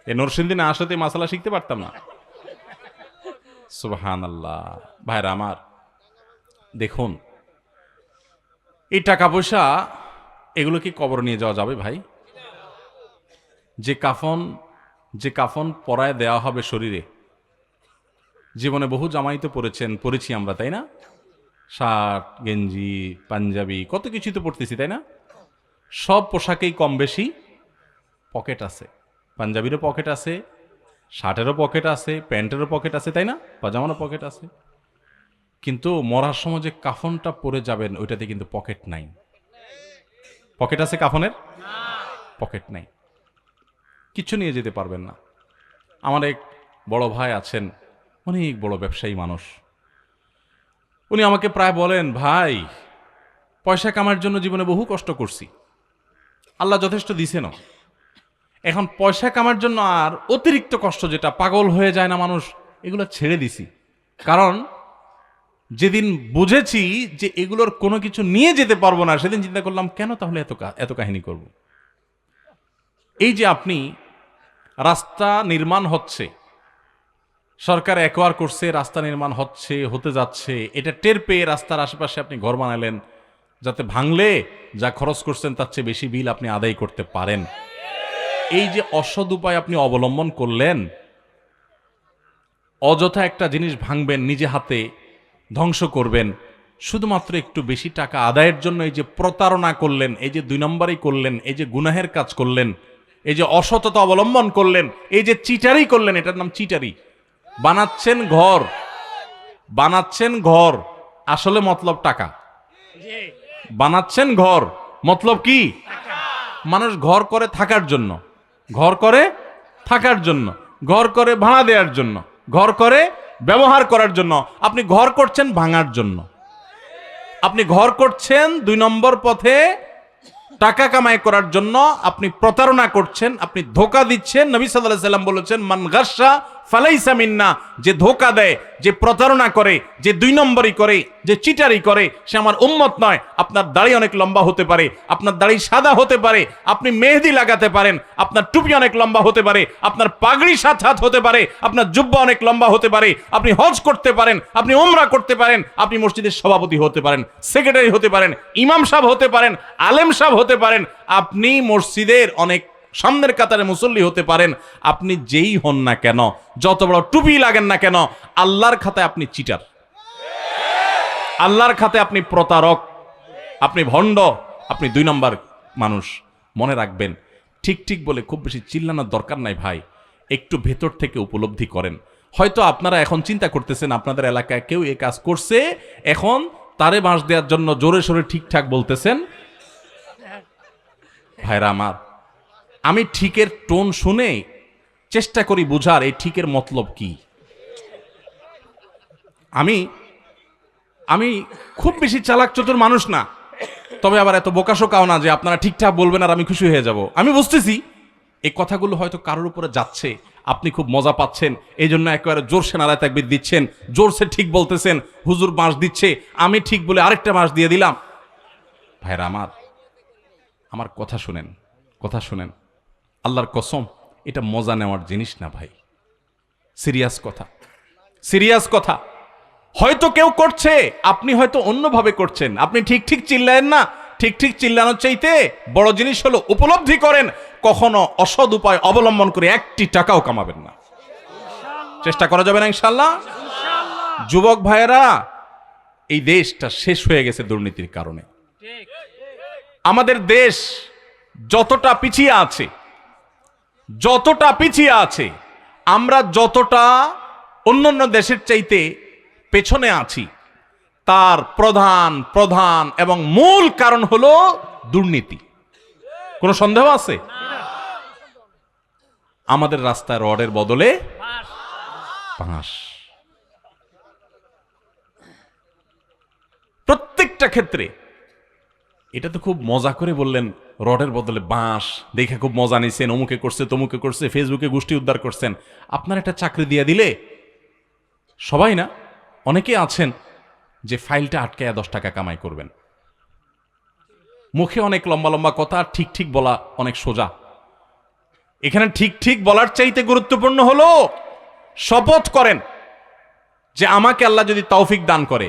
এই নরসিংদী আসলে মাসালা শিখতে পারতাম না। সুবহানাল্লাহ। ভাইরা আমার, দেখুন, এই টাকা পয়সা এগুলো কি কবর নিয়ে যাওয়া যাবে ভাই? যে কাফন পরায় দেওয়া হবে শরীরে, জীবনে বহু জামাই তো পরেছি আমরা, তাই না? শার্ট, গেঞ্জি, পাঞ্জাবি, কত কিছুই তো পড়তেছি, তাই না? সব পোশাকেই কম বেশি পকেট আছে। পাঞ্জাবিরও পকেট আছে, শার্টেরও পকেট আছে, প্যান্টেরও পকেট আছে, তাই না? পাজামারও পকেট আছে। কিন্তু মরার সময় যে কাফনটা পরে যাবেন ওইটাতে কিন্তু পকেট নাই। পকেট আছে কাফনের? পকেট নাই, কিচ্ছু নিয়ে যেতে পারবেন না। আমার এক বড় ভাই আছেন, অনেক বড় ব্যবসায়ী মানুষ। উনি আমাকে প্রায় বলেন, ভাই পয়সা কামার জন্য জীবনে বহু কষ্ট করছি, আল্লাহ যথেষ্ট দিছেন, এখন পয়সা কামার জন্য আর অতিরিক্ত কষ্ট, যেটা পাগল হয়ে যায় না মানুষ, এগুলো ছেড়ে দিছি। কারণ যেদিন বুঝেছি যে এগুলোর কোনো কিছু নিয়ে যেতে পারবো না, সেদিন চিন্তা করলাম কেন তাহলে এত কাহিনী করব। এই যে আপনি রাস্তা নির্মাণ হচ্ছে, সরকার একোয়ার করছে, রাস্তা নির্মাণ হচ্ছে, হতে যাচ্ছে, এটা টের পেয়ে রাস্তার আশেপাশে আপনি ঘর বানালেন, যাতে ভাঙলে যা খরচ করছেন তার চেয়ে বেশি বিল আপনি আদায় করতে পারেন। এই যে অসৎ উপায় আপনি অবলম্বন করলেন, অযথা একটা জিনিস ভাঙবেন, নিজে হাতে ধ্বংস করবেন, শুধুমাত্র একটু বেশি টাকা আদায়ের জন্য এই যে প্রতারণা করলেন, এই যে 2 নম্বরই করলেন, এই যে গুনাহের কাজ করলেন, এই যে অসততা অবলম্বন করলেন, এই যে চিটারি করলেন, এটার নাম চিটারি। বানাচ্ছেন ঘর, আসলে মতলব টাকা। বানাচ্ছেন ঘর, মতলব কি? মানুষ ঘর করে থাকার জন্য, ঘর করে থাকার জন্য, ঘর করে ভাড়া দেওয়ার জন্য, ঘর করে ব্যবহার করার জন্য। আপনি ঘর করছেন ভাঙার জন্য, আপনি ঘর করছেন 2 নম্বর পথে টাকা কামাই করার জন্য। আপনি প্রতারণা করছেন, আপনি ধোকা দিচ্ছেন। নবী সাল্লাল্লাহু আলাইহি সাল্লাম বলেছেন, মান গাসসা ফালাইসা মিন্না, যে ধোকা দেয়, যে প্রতারণা করে, যে 2 নম্বরই করে, যে চিটারি করে, সে আমার উম্মত নয়। আপনার দাড়ি অনেক লম্বা হতে পারে, আপনার দাড়ি সাদা হতে পারে, আপনি মেহেদি লাগাতে পারেন, আপনার টুপি অনেক লম্বা হতে পারে, আপনার পাগড়ি 7 হাত হতে পারে, আপনার জুব্বা অনেক লম্বা হতে পারে, আপনি হজ করতে পারেন, আপনি উমরা করতে পারেন, আপনি মসজিদের সভাপতি হতে পারেন, সেক্রেটারি হতে পারেন, ইমাম সাহেব হতে পারেন, আলেম সাহেব হতে পারেন, আপনি মসজিদের অনেক সামনের কাতারে মুসল্লি হতে পারেন। আপনি যেই হন না কেন, যত বড় টুপি লাগেন না কেন, আল্লাহর খাতায় আপনি চিটার, আল্লাহর খাতায় আপনি প্রতারক, আপনি ভণ্ড, আপনি 2 নম্বর মানুষ। মনে রাখবেন, ঠিক ঠিক বলে খুব বেশি চিল্লানোর দরকার নাই ভাই, একটু ভেতর থেকে উপলব্ধি করেন। হয়তো আপনারা এখন চিন্তা করতেছেন আপনাদের এলাকায় কেউ এই কাজ করছে, এখন তারে বাঁশ দেওয়ার জন্য জোরে সোরে ঠিকঠাক বলতেছেন। ভাইরা আমার, আমি ঠিকের টোন শুনে চেষ্টা করি বুঝার এই ঠিকের মতলব কি। আমি খুব বেশি চালাক চতুর মানুষ না, তবে আবার এত বোকাশোকাও না যে আপনারা ঠিকঠাক বলবেন আর আমি খুশি হয়ে যাব। আমি বুঝতেছি এই কথাগুলো হয়তো কারোর উপরে যাচ্ছে, আপনি খুব মজা পাচ্ছেন, এই জন্য একেবারে জোরসে নারায় তাকবীর দিচ্ছেন, জোরসে ঠিক বলতেছেন, হুজুর বাঁশ দিচ্ছে, আমি ঠিক বলে আরেকটা বাঁশ দিয়ে দিলাম। ভাইরা আমার কথা শুনেন, কথা শুনেন, আল্লাহর কসম, এটা মজা নেওয়ার জিনিস না ভাই, সিরিয়াস কথা, সিরিয়াস কথা। হয়তো কেউ করছে, আপনি হয়তো অন্যভাবে করছেন, আপনি ঠিক ঠিক চিল্লায়েন না। ঠিক ঠিক চিল্লানোর চাইতে বড় জিনিস হলো উপলব্ধি করেন, কখনো অসৎ উপায় অবলম্বন করে 1টি টাকাও কামাবেন না। চেষ্টা করা যাবে না ইনশাআল্লাহ? যুবক ভাইয়েরা, এই দেশটা শেষ হয়ে গেছে দুর্নীতির কারণে। আমাদের দেশ যতটা পিছিয়ে আছে, যতটা পিছিয়ে আছে, আমরা যতটা অন্যান্য দেশের চাইতে পেছনে আছি, তার প্রধান এবং মূল কারণ হলো দুর্নীতি। কোনো সন্দেহ আছে? আমাদের রাস্তায় রডের বদলে বাঁশ, প্রত্যেকটা ক্ষেত্রে। এটা তো খুব মজা করে বললেন, রডের বদলে বাঁশ, দেখে খুব মজা নিছেন, অমুকে করছে তমুকে করছে, ফেসবুকে গোষ্ঠী উদ্ধার করছেন। আপনার একটা চাকরি দিয়ে দিলে, সবাই না, অনেকে আছেন যে ফাইলটা আটকায়া 10 টাকা কামাই করবেন। মুখে অনেক লম্বা লম্বা কথা, ঠিক ঠিক বলা অনেক সোজা। এখানে ঠিক ঠিক বলার চাইতে গুরুত্বপূর্ণ হলো শপথ করেন যে আমাকে আল্লাহ যদি তৌফিক দান করে,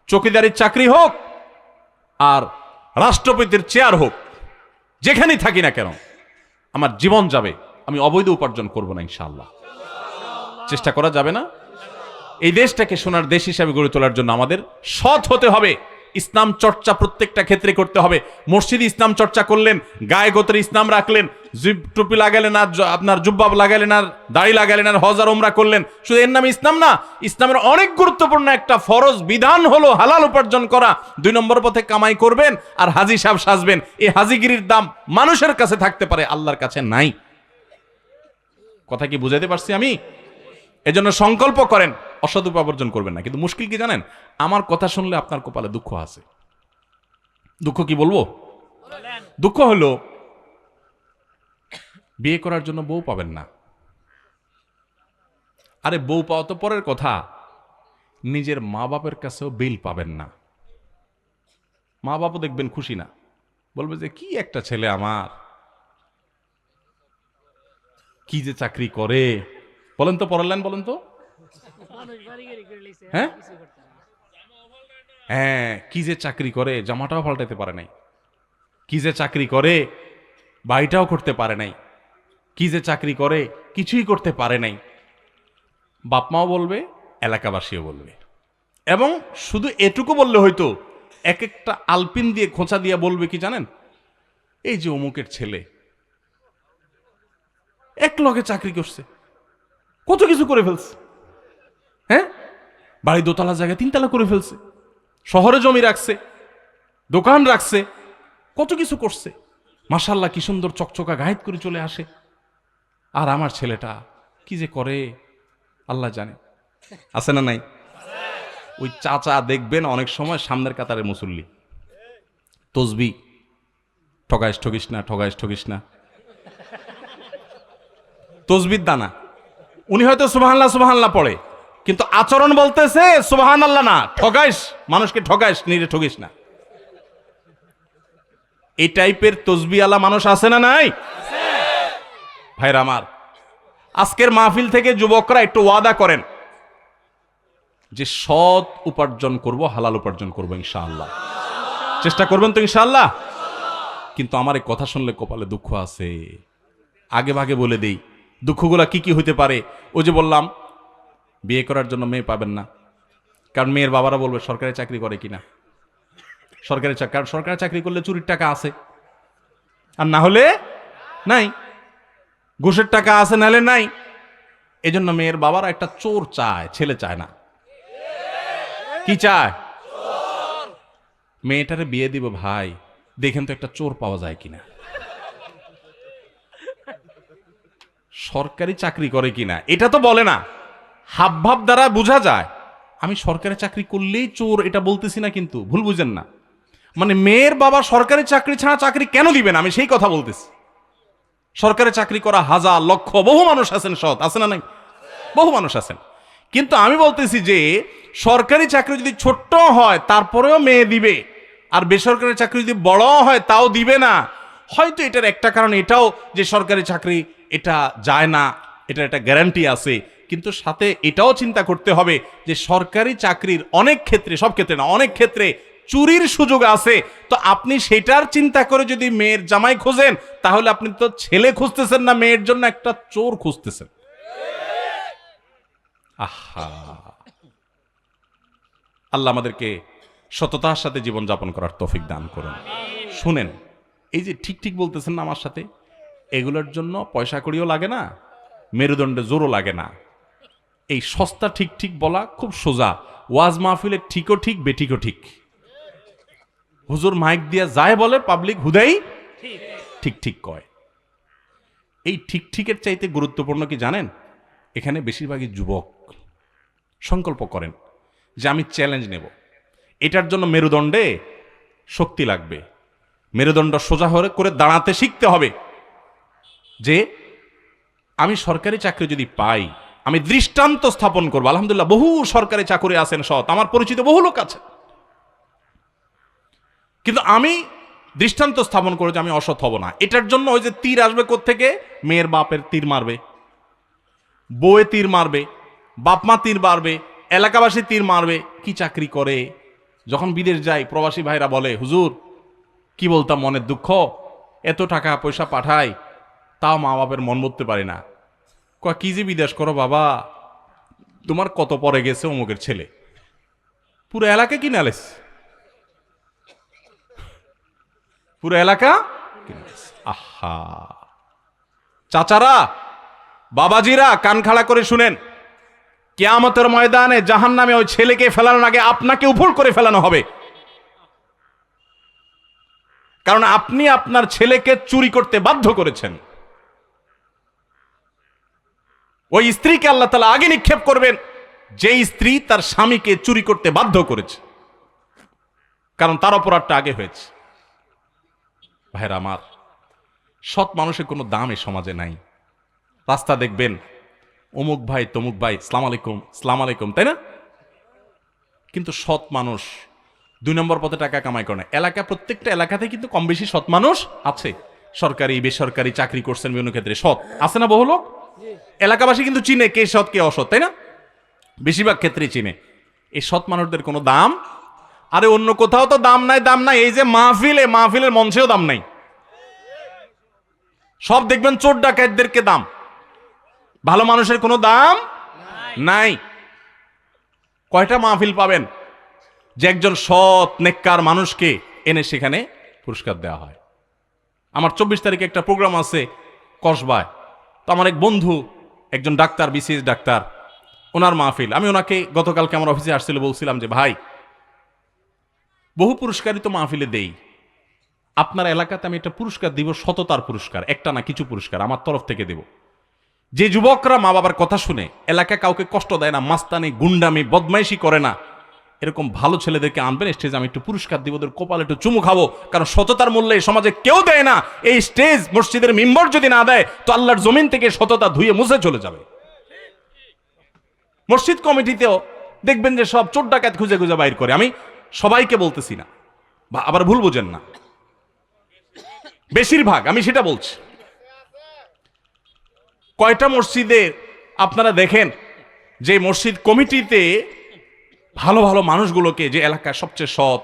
চৌকিদারির চাকরি হোক আর রাষ্ট্রপতির চেয়ার হোক, যেখানেই থাকি না কেন, আমার জীবন যাবে, আমি অবৈধ উপার্জন করব না ইনশাআল্লাহ। চেষ্টা করা যাবে না? এই দেশটাকে সোনার দেশ হিসাবে গড়ে তোলার জন্য আমাদের সৎ হতে হবে, ইসলাম চর্চা প্রত্যেকটা ক্ষেত্রে করতে হবে। মসজিদে ইসলাম চর্চা করলেন, গায়ে গোত্রে ইসলাম রাখলেন, টুপি লাগালেন আর আপনার জুব্বা লাগালেন আর দাড়ি লাগালেন আর হজ আর উমরা করলেন, শুধু এর নামে ইসলাম না। ইসলামের অনেক গুরুত্বপূর্ণ একটা ফরজ বিধান হলো হালাল উপার্জন করা। 2 নম্বর পথে কামাই করবেন আর হাজি সাহেব সাজবেন। এই হাজিগিরির দাম মানুষের কাছে থাকতে পারে, আল্লাহর কাছে নাই। কথা কি বুঝাতে পারছি আমি? এজন্য সংকল্প করেন অসৎ উপায় অর্জন করবেন না। কিন্তু মুশকিল কি জানেন? আমার কথা শুনলে আপনার কপালে দুঃখ আছে। দুঃখ কি বলবো? দুঃখ হলো বিয়ে করার জন্য বউ পাবেন না। আরে বউ পাওয়া তো পরের কথা, নিজের মা বাপের কাছেও বিল পাবেন না। মা বাপও দেখবেন খুশি না, বলবে যে কি একটা ছেলে আমার, কি যে চাকরি করে। বলেন তো, পড়ালেন বলেন তো। হ্যাঁ হ্যাঁ, কি যে চাকরি করে, জামাটাও পাল্টাতে পারে নাই। কি যে চাকরি করে, বাড়িটাও করতে পারে নাই। কি যে চাকরি করে, কিছুই করতে পারে নাই। বাপ মাও বলবে, এলাকাবাসীও বলবে। এবং শুধু এটুকু বললে হয়তো, এক একটা আলপিন দিয়ে খোঁচা দিয়ে বলবে কি জানেন, এই যে অমুকের ছেলে এক লগে চাকরি করছে, কত কিছু করে ফেলছে। হ্যাঁ, বাড়ি দোতলা জায়গায় 3 তলা করে ফেলছে, শহরে জমি রাখছে, দোকান রাখছে, কত কিছু করছে। মাশাআল্লাহ, কি সুন্দর চকচকা গায়েত করে চলে আসে। আর আমার ছেলেটা কি যে করে আল্লাহ জানে। আছে না নাই? ওই চাচা দেখবেন অনেক সময় সামনের কাতারের মুসল্লি, তসবি, ঠগাইস ঠগিস না, ঠগাইস ঠগিস না, তসবির দানা। উনি হয়তো সুবহানাল্লাহ সুবহানাল্লাহ পড়ে, কিন্তু আচরণ বলতেছে সুবহানাল্লাহ না, ঠগাইস, মানুষকে ঠগাইস, নিজে ঠগিস না। এই টাইপের তসবিওয়ালা মানুষ আছে না নাই? ভাইরা আমার, আজকের মাহফিল থেকে যুবকরা একটু ওয়াদা করেন যে সৎ উপার্জন করব, হালাল উপার্জন করব ইনশাআল্লাহ। চেষ্টা করবেন তো ইনশাআল্লাহ? কিন্তু আমার এই কথা শুনলে কপালে দুঃখ আছে। আগে ভাগে বলে দেই দুঃখগুলা কি কি হইতে পারে। ওই যে বললাম, বিয়ে করার জন্য মেয়ে পাবেন না, কারণ মেয়ের বাবারা বলবে সরকারি চাকরি করে কিনা। সরকারি চাকরি, কারণ সরকারি চাকরি করলে চুরির টাকা আছে, আর না হলে নাই। ঘুষের টাকা আছে, নাহলে নাই। এজন্য মেয়ের বাবারা একটা চোর চায়, ছেলে চায় না। কি চায়? মেয়েটারে বিয়ে দিব ভাই, দেখেন তো একটা চোর পাওয়া যায় কিনা, সরকারি চাকরি করে কিনা। এটা তো বলে না, হাবভাব দ্বারা বোঝা যায়। আমি সরকারি চাকরি করলেই চোর এটা বলতেছি না, কিন্তু ভুল বুঝেন না। মানে মেয়ের বাবা সরকারি চাকরি ছাড়া চাকরি কেন দিবেন, আমি সেই কথা বলতেছি। সরকারি চাকরি করা হাজার লক্ষ বহু মানুষ আছেন, সৎ আছে না নাই? বহু মানুষ আছেন। কিন্তু আমি বলতেছি যে সরকারি চাকরি যদি ছোট্ট হয় তারপরেও মেয়ে দিবে, আর বেসরকারি চাকরি যদি বড় হয় তাও দিবে না। হয়তো এটার একটা কারণ এটাও যে সরকারি চাকরি এটা যায় না, এটার একটা গ্যারান্টি আছে। কিন্তু সাথে এটাও চিন্তা করতে হবে যে সরকারি চাকরির অনেক ক্ষেত্রে, সব ক্ষেত্রে না, অনেক ক্ষেত্রে চুরির সুযোগ আছে। তো আপনি সেটার চিন্তা করে যদি মেয়ের জামাই খোঁজেন, তাহলে আপনি তো ছেলে খুঁজতেছেন না, মেয়ের জন্য একটা চোর খুঁজতেছেন। আহা, আল্লাহ আমাদেরকে সততার সাথে জীবন যাপন করার তৌফিক দান করুন। শুনেন, এই যে ঠিক ঠিক বলতেছেন না আমার সাথে, এগুলোর জন্য পয়সা কড়িও লাগে না, মেরুদণ্ডে জোরও লাগে না। এই সস্তা ঠিক ঠিক বলা খুব সোজা। ওয়াজ মাহফিলে ঠিকও ঠিক, বেঠিকও ঠিক। হুজুর মাইক দিয়া যায় বলে, পাবলিক হুদাই ঠিক ঠিক কয়। এই ঠিক ঠিকের চাইতে গুরুত্বপূর্ণ কি জানেন? এখানে বেশিরভাগই যুবক সংকল্প করেন যে আমি চ্যালেঞ্জ নেব। এটার জন্য মেরুদণ্ডে শক্তি লাগবে, মেরুদণ্ড সোজা করে দাঁড়াতে শিখতে হবে যে আমি সরকারি চাকরি যদি পাই, আমি দৃষ্টান্ত স্থাপন করবো। আলহামদুলিল্লাহ, বহু সরকারি চাকরি আছেন সৎ, আমার পরিচিত বহু লোক আছে। কিন্তু আমি দৃষ্টান্ত স্থাপন করে যে আমি অসৎ হব না। এটার জন্য ওই যে তীর আসবে কোত্থেকে? মেয়ের বাপের তীর মারবে, বউয়ে তীর মারবে, বাপ মা তীর মারবে, এলাকাবাসী তীর মারবে। কি চাকরি করে? যখন বিদেশ যাই প্রবাসী ভাইরা বলে, হুজুর কি বলতাম, মনের দুঃখ, এত টাকা পয়সা পাঠাই তাও মা বাপের মন বুঝতে পারি না। কি যে বিদেশ করো বাবা, তোমার কত পরে গেছে অমুকের ছেলে, পুরো এলাকা কিনে আলেস, পুরো এলাকা। আহা, চাচারা, বাবাজিরা, কান খাড়া করে শুনেন, কিয়ামতের ময়দানে জাহান্নামে ওই ছেলেকে ফেলানোর আগে আপনাকে উপর করে ফেলানো হবে। কারণ আপনি আপনার ছেলেকে চুরি করতে বাধ্য করেছেন। ওই স্ত্রীকে আল্লাহ তাআলা আগে নিক্ষেপ করবেন যে স্ত্রী তার স্বামীকে চুরি করতে বাধ্য করেছে, কারণ তার অপরাধটা আগে হয়েছে। ভাইরা আমার, সৎ মানুষের কোনো দাম এই সমাজে নাই। রাস্তা দেখবেন অমুক ভাই তমুক ভাই সালাম আলাইকুম সালাম আলাইকুম, তাই না? কিন্তু সৎ মানুষ 2 নম্বর পথে টাকা কামাই করে না। প্রত্যেকটা এলাকাতে কিন্তু কম বেশি সৎ মানুষ আছে। সরকারি বেসরকারি চাকরি করছেন বিভিন্ন ক্ষেত্রে সৎ আছে না বহু লোক? এলাকাবাসী কিন্তু চিনে কে সৎ কে অসৎ, তাই না? বেশিরভাগ ক্ষেত্রেই চিনে। এই সৎ মানুষদের কোনো দাম, আরে অন্য কোথাও তো দাম নাই, দাম নাই। এই যে মাহফিলের মঞ্চেও দাম নাই। সব দেখবেন চোর ডাকাতদেরকে দাম, ভালো মানুষের কোনো দাম নাই। কয়টা মাহফিল পাবেন যে একজন সৎ নেককার মানুষকে এনে সেখানে পুরস্কার দেওয়া হয়? আমার 24 তারিখে একটা প্রোগ্রাম আছে কসবায়। তো আমার এক বন্ধু একজন ডাক্তার, বিসিএস ডাক্তার, ওনার মাহফিল। আমি ওনাকে গতকালকে আমার অফিসে আসছিল, বলছিলাম যে ভাই, বহু পুরস্কারই তো মাহফিলে দেই, আপনার এলাকাতে আমি একটা পুরস্কার দিব, সততার পুরস্কার, একটা না কিছু পুরস্কার আমার তরফ থেকে দেব। যে যুবকরা মা বাবার কথা শুনে এলাকায় কাউকে কষ্ট দেয় না, মাস্তানি গুন্ডামি বদমাইশি করে না, এরকম ভালো ছেলেদেরকে আনবেন স্টেজে, আমি একটু পুরস্কার দিব, ওদের কপালে একটু চুমু খাবো। কারণ সততার মূল্যে এই সমাজে কেউ দেয় না। এই স্টেজ মসজিদের মিম্বর যদি না দেয় তো আল্লাহর জমিন থেকে সততা ধুয়ে মুছে চলে যাবে। মসজিদ কমিটিতেও দেখবেন যে সব চোর ডাকাত খুঁজে খুঁজে বাইর করে। আমি সবাইকে বলতেছি না, বা আবার ভুল বোঝেন না, বেশিরভাগ আমি সেটা বলছি। কয়টা মসজিদে আপনারা দেখেন যে মসজিদ কমিটিতে ভালো ভালো মানুষগুলোকে, যে এলাকার সবচেয়ে সৎ,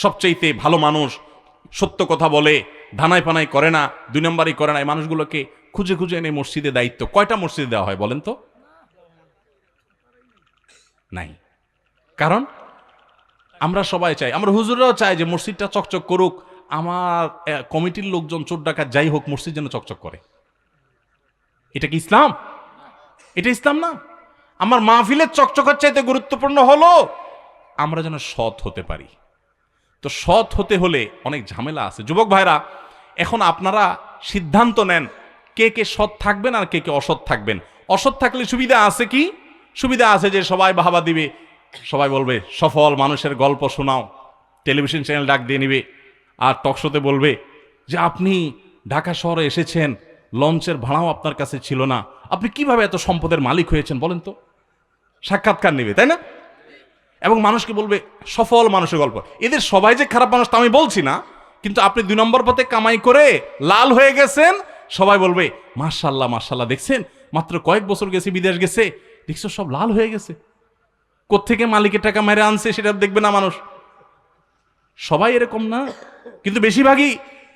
সবচেয়ে ভালো মানুষ, সত্য কথা বলে, ধানাই পানাই করে না, 2 নম্বরই করে না, এই মানুষগুলোকে খুঁজে খুঁজে এনে মসজিদে দায়িত্ব কয়টা মসজিদে দেওয়া হয় বলেন তো? নাই। কারণ আমরা সবাই চাই, আমরা হুজুররাও চাই যে মসজিদটা চকচক করুক, আমার কমিটির লোকজন চোর ডাকাত যাই হোক মসজিদ যেন চকচক করে। এটা কি ইসলাম? এটা ইসলাম না। আমার মাহফিলের চকচকের চাইতে গুরুত্বপূর্ণ হলো আমরা যেন সৎ হতে পারি। তো সৎ হতে হলে অনেক ঝামেলা আছে। যুবক ভাইরা, এখন আপনারা সিদ্ধান্ত নেন কে কে সৎ থাকবেন আর কে কে অসৎ থাকবেন। অসৎ থাকলে সুবিধা আছে কি? সুবিধা আছে যে সবাই বাহাবা দিবে, সবাই বলবে সফল মানুষের গল্প শোনাও, টেলিভিশন চ্যানেল ডাক দিয়ে নিবে, আর টকশোতে বলবে যে আপনি ঢাকা শহরে এসেছেন, লঞ্চের ভাড়াও আপনার কাছে ছিল না, আপনি কিভাবে এত সম্পদের মালিক হয়েছেন বলেন তো? সাক্ষাৎকার নেবে, তাই না? এবং মানুষকে বলবে সফল মানুষের গল্প। এদের সবাই যে খারাপ মানুষ তা আমি বলছি না, কিন্তু আপনি 2 নম্বর পথে কামাই করে লাল হয়ে গেছেন, সবাই বলবে মাশাআল্লাহ মাশাআল্লাহ, দেখছেন মাত্র কয়েক বছর গেছে, বিদেশ গেছে, দেখছো সব লাল হয়ে গেছে। কোত্থেকে মালিকের টাকা মেরে আনছে সেটা দেখবে না মানুষ। সবাই এরকম না, কিন্তু বেশিরভাগই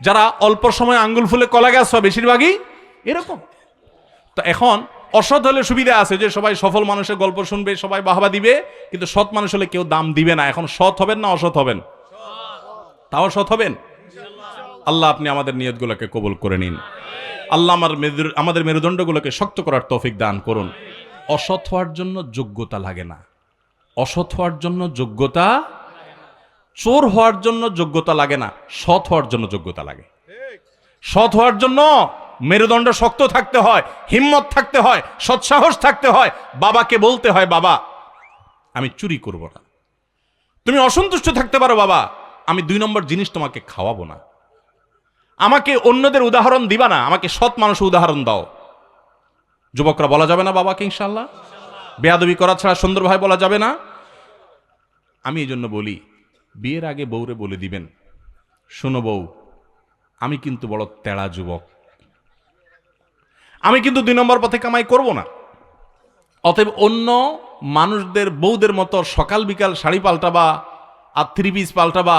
যারা অল্প সময় আঙ্গুল ফুলে কলা গাছ হয় বেশিরভাগই এরকম। তো এখন অসৎ হলে সুবিধা আছে যে সবাই সফল মানুষের গল্প শুনবে, সবাই বাহবা দিবে, কিন্তু সৎ মানুষ হলে কেউ দাম দিবে না। এখন সৎ হবেন না অসৎ হবেন? তাও সৎ হবেন। আল্লাহ আপনি আমাদের নিয়তগুলোকে কবুল করে নিন। আল্লাহ আমাদের মেরুদণ্ডগুলোকে শক্ত করার তৌফিক দান করুন। অসৎ হওয়ার জন্য যোগ্যতা লাগে না, অসৎ হওয়ার জন্য যোগ্যতা, চোর হওয়ার জন্য যোগ্যতা লাগে না, সৎ হওয়ার জন্য যোগ্যতা লাগে। সৎ হওয়ার জন্য মেরুদণ্ড শক্ত থাকতে হয়, হিম্মত থাকতে হয়, সৎসাহস থাকতে হয়। বাবাকে বলতে হয় বাবা আমি চুরি করব না। তুমি অসন্তুষ্ট থাকতে পারো বাবা, আমি 2 নম্বর জিনিস তোমাকে খাওয়াবো না। আমাকে অন্যদের উদাহরণ দিবা না, আমাকে সৎ মানুষের উদাহরণ দাও। যুবকরা বলা যাবে না বাবাকে ইনশাআল্লাহ? বেয়াদবি করা ছাড়া সুন্দরভাবে বলা যাবে না। আমি এই জন্য বলি, বিয়ের আগে বউরে বলে দিবেন, শোনো বউ, আমি কিন্তু বড় তেড়া যুবক, আমি কিন্তু 2 নম্বর পথে কামাই করব না। অতএব অন্য মানুষদের বউদের মতো সকাল বিকাল শাড়ি পাল্টাবা আর 3 পিস পাল্টাবা,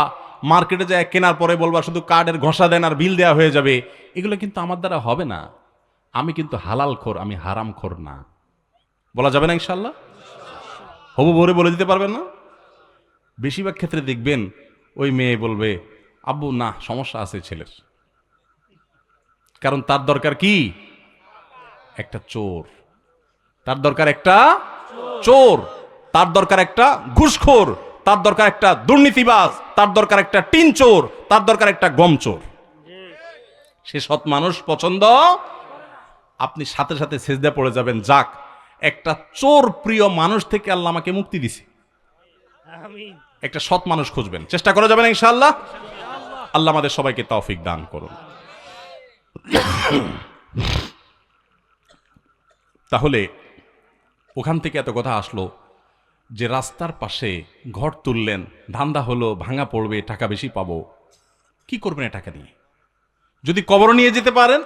মার্কেটে যায় কেনার পরে বলবা শুধু কার্ডের ঘষা দেন আর বিল দেওয়া হয়ে যাবে, এগুলো কিন্তু আমার দ্বারা হবে না। আমি কিন্তু হালাল খোর, আমি হারাম খোর না। বলা যাবে না ইনশাআল্লাহ? হবু বউরে বলে দিতে পারবেন না? বেশিরভাগ ক্ষেত্রে দেখবেন ওই মেয়ে বলবে আব্বু না, সমস্যা আছে ছেলের, কারণ তার দরকার কি? একটা চোর। তার দরকার একটা চোর, তার দরকার একটা ঘুষখোর, তার দরকার একটা দুর্নীতিবাজ, তার দরকার একটা টিন চোর, তার দরকার একটা গম চোর। সে সৎ মানুষ পছন্দ। আপনি সাথে সাথে সেজদা পড়ে যাবেন, যাক একটা চোর প্রিয় মানুষ থেকে আল্লাহ আমাকে মুক্তি দিছে। একটা সৎ মানুষ খুঁজবেন, চেষ্টা করা যাবে না ইনশাআল্লাহ? আল্লাহ আমাদের সবাইকে তৌফিক দান করুন। তাহলে ওখান থেকে এত কথা আসলো যে রাস্তার পাশে ঘর তুললেন, ধান্দা হলো ভাঙা পড়বে, টাকা বেশি পাবো। কি করবেন টাকা নিয়ে? যদি কবর নিয়ে যেতে পারেন,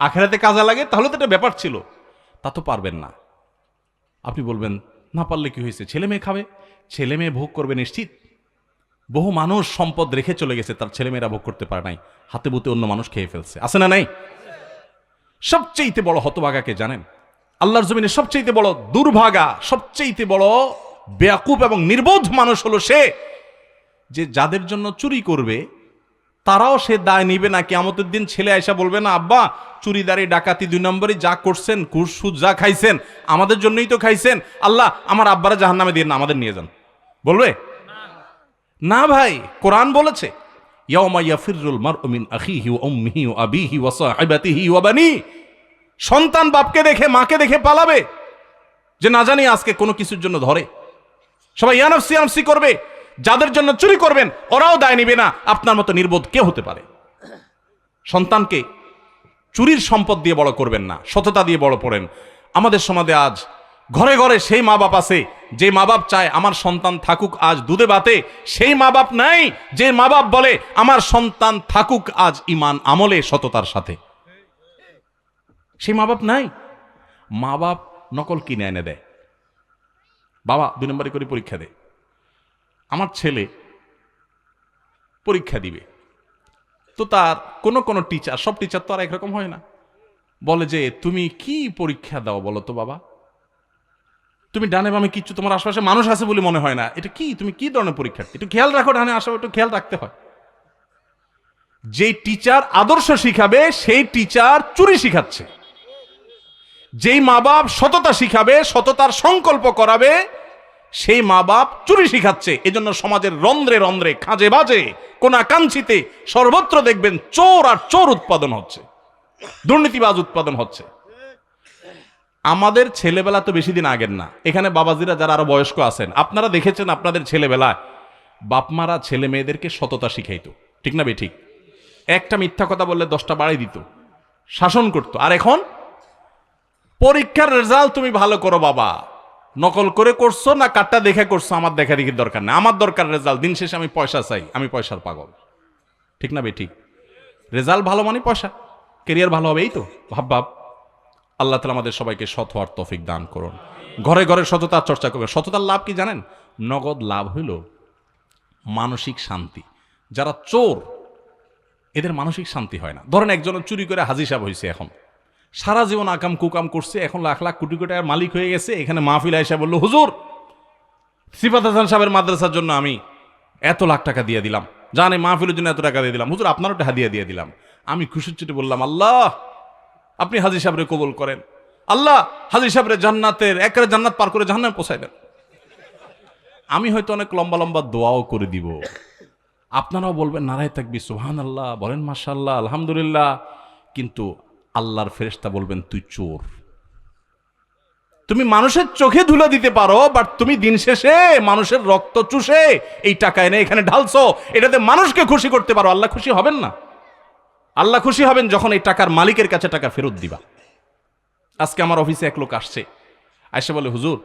আখেরাতে কাজে লাগে, তাহলে তো একটা ব্যাপার ছিল। তা তো পারবেন না। আপনি বলবেন না পারলে কি হয়েছে, ছেলে মেয়ে খাবে, ছেলে মেয়ে ভোগ করবে নিশ্চিত। বহু মানুষ সম্পদ রেখে চলে গেছে, তার ছেলেমেয়েরা ভোগ করতে পারে নাই, হাতে বুতে অন্য মানুষ খেয়ে ফেলছে, আছে না নাই? সবচেয়ে বড় হতভাগাকে জানেন? আল্লাহর জমিনে সবচেয়ে বড় দুর্ভাগা, সবচেয়ে বড় বেয়াকুব এবং নির্বোধ মানুষ হলো সে, যে যাদের জন্য চুরি করবে তারাও সে দায় নিবে না। কিয়ামতের দিন ছেলে আয়সা বলবে না, আব্বা চুরিদারি ডাকাতি 2 নম্বরই যা করছেন, ঘুষ সুদ যা খাইছেন আমাদের জন্যই তো খাইছেন, আল্লাহ আমার আব্বারা জাহান্নামে দিয়ে না, আমাদের নিয়ে যান। বলবে না ভাই, কোরআন বলেছে ইয়াউমা ইয়াফিরুল মারউ মিন আখিহি ওয়া উম্মিহি ওয়া আবিহি ওয়া সাহিবাতিহি ওয়া বানি। সন্তান বাপকে দেখে মাকে দেখে পালাবে, যে না জানি আজকে কোনো কিছুর জন্য ধরে। সবাই ইয়ানফসি ইয়ানফসি করবে। যাদের জন্য চুরি করবেন ওরাও দায় নিবে না। আপনার মতো নির্বোধ কে হতে পারে? সন্তানকে চুরির সম্পদ দিয়ে বড় করবেন না, সততা দিয়ে বড় করেন। আমাদের সমাজে আজ ঘরে ঘরে সেই মা বাপ আছে যে মা বাপ চায় আমার সন্তান থাকুক আজ দুধে ভাতে, সেই মা বাপ নাই যে মা বাপ বলে আমার সন্তান থাকুক আজ ঈমান আমলে সততার সাথে। সেই মা বাপ নাই। মা বাপ নকল কিনে এনে দেয়, বাবা 2 নম্বরে করে পরীক্ষা দেয়। আমার ছেলে পরীক্ষা দিবে, তো তার কোন টিচার, সব টিচার তো আর একরকম হয় না, বলে যে তুমি কি পরীক্ষা দাও বলো তো বাবা, তুমি ডানে বামে কিচ্ছু, তোমার আশেপাশে মানুষ আছে বলে মনে হয় না, এটা কি, তুমি কি ধরনের পরীক্ষা, একটু খেয়াল রাখো, ডানে আসো, একটু খেয়াল রাখতে হয়। যে টিচার আদর্শ শিখাবে সেই টিচার চুরি শিখাচ্ছে। যেই মা বাপ সততা শিখাবে, সততার সংকল্প করাবে, সেই মা বাপ চুরি শিখাচ্ছে। এজন্য সমাজের রন্ধ্রে রন্ধ্রে, খাঁজে বাজে, কোনা কাঞ্চিতে সর্বত্র দেখবেন চোর আর চোর উৎপাদন হচ্ছে, দুর্নীতিবাজ উৎপাদন হচ্ছে। আমাদের ছেলেবেলা তো বেশি দিন আগের না। এখানে বাবাজিরা যারা আরো বয়স্ক আছেন, আপনারা দেখেছেন আপনাদের ছেলেবেলায় বাপমারা ছেলে মেয়েদেরকে সততা শিখাইতো, ঠিক না বেঠিক? একটা মিথ্যা কথা বললে 10টা বাড়াই দিত, শাসন করতো। আর এখন পরীক্ষার রেজাল্ট তুমি ভালো করো বাবা, নকল করে করছো না কাটটা দেখে করছো, আমার দেখা দেখির দরকার নেই, আমার দরকার রেজাল্ট। দিন শেষে আমি পয়সা চাই, আমি পয়সার পাগল, ঠিক না বেঠিক? রেজাল্ট ভালো মানে পয়সা, কেরিয়ার ভালো হবে, এই তো ভাব। আল্লাহ তাআলা আমাদের সবাইকে সৎ হওয়ার তৌফিক দান করুন। ঘরে ঘরে সততার চর্চা করবেন। সততার লাভ কি জানেন? নগদ লাভ হইল মানসিক শান্তি। যারা চোর এদের মানসিক শান্তি হয় না। ধরেন একজন চুরি করে হাজি সাহেব হয়েছে, এখন সারা জীবন আকাম কুকাম করছে, এখন লাখ লাখ কোটি কোটি টাকার মালিক হয়ে গেছে। এখানে মাহফিল আয়েশা বলল, হুজুর সিফাত হাসান সাহেবের মাদ্রাসার জন্য আমি এত লাখ টাকা দিয়ে দিলাম, জানে মাহফিলের জন্য এত টাকা দিয়ে দিলাম, হুজুর আপনারও একটা হাদিয়া দিয়ে দিলাম। আমি খুশির চুটে বললাম, আল্লাহ আপনি হাজি সাহেবরে কবুল করেন, আল্লাহ হাজি সাহেবরে জান্নাতের একেবারে জান্নাত পার করে জাহান্নামে পৌঁছায় দেন। আমি হয়তো অনেক লম্বা লম্বা দোয়াও করে দিব, আপনারাও বলবেন নারায়ে তাকবীর, সুবহানাল্লাহ, বলেন মাশাআল্লাহ, আলহামদুলিল্লাহ, কিন্তু আল্লাহর ফেরেশতা বলবেন তুই চোর। তুমি মানুষের চোখে ধুলা দিতে পারো, বাট তুমি দিন শেষে মানুষের রক্ত চুষে এই টাকা এনে এখানে ঢালছো, এটাতে মানুষকে খুশি করতে পারো, আল্লাহ খুশি হবেন না? আল্লাহ খুশি হবেন যখন এই টাকার মালিকের কাছে টাকা ফেরত দিবা। আজকে আমার অফিসে এক লোক আসছে, আইসা বলে, হুজুর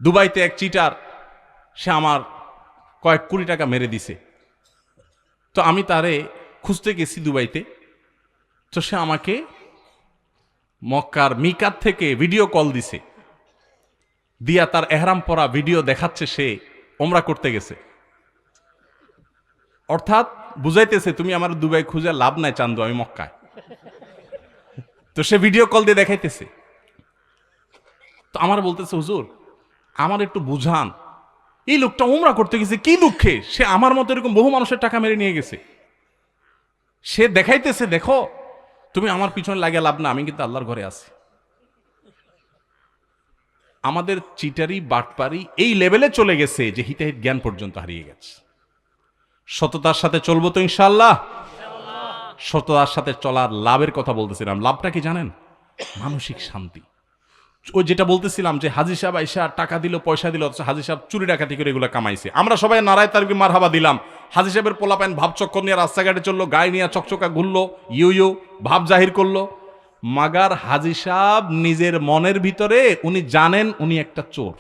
দুবাইতে এক চিটার, সে আমার কয়েক কোটি টাকা মেরে দিছে, তো আমি তারে খুঁজতে গেছি দুবাইতে, তো সে আমাকে মক্কার মিকাত থেকে ভিডিও কল দিছে, দিয়া তার এহরাম পরা ভিডিও দেখাচ্ছে সে ওমরা করতে গেছে। অর্থাৎ বুঝাইতেছে তুমি আমার দুবাই খুঁজে লাভ নাই চান্দু, আমি মক্কায়। তো সে ভিডিও কল দিয়ে দেখাইতেছে। তো আমার বলতেছে, হুজুর আমার একটু বুঝান, এই লোকটা উমরা করতে গেছে কি দুঃখে, সে আমার মতো এরকম বহু মানুষের টাকা মেরে নিয়ে গেছে। সে দেখাইতেছে, দেখো তুমি আমার পিছনে লাগিয়ে লাভ না, আমি কিন্তু আল্লাহর ঘরে আছি। আমাদের চিটারি বাটপারি এই লেভেলে চলে গেছে যে হিতাহিত জ্ঞান পর্যন্ত হারিয়ে গেছে। সততার সাথে চলবো তো ইনশাআল্লাহ। সততার সাথে চলার লাভের কথা বলতেছিলাম। লাভটা কি জানেন? মানসিক শান্তি। ওই যেটা বলতেছিলাম যে হাজি সাহেব আইসা টাকা দিল, পয়সা দিল, অথচ হাজি সাহেব চুরি ডাকাতি করে এগুলো কামাইছে। আমরা সবাই নারায় তারবি মারহাবা দিলাম। হাজি সাহেবের পোলাপাইন ভাব চক্কর নিয়ে রাস্তাঘাটে চললো, গায়ে নিয়ে চকচকা ঘুরলো, ইউ ভাব জাহির করলো। মাগার হাজি সাহেব নিজের মনের ভিতরে উনি জানেন উনি একটা চোর,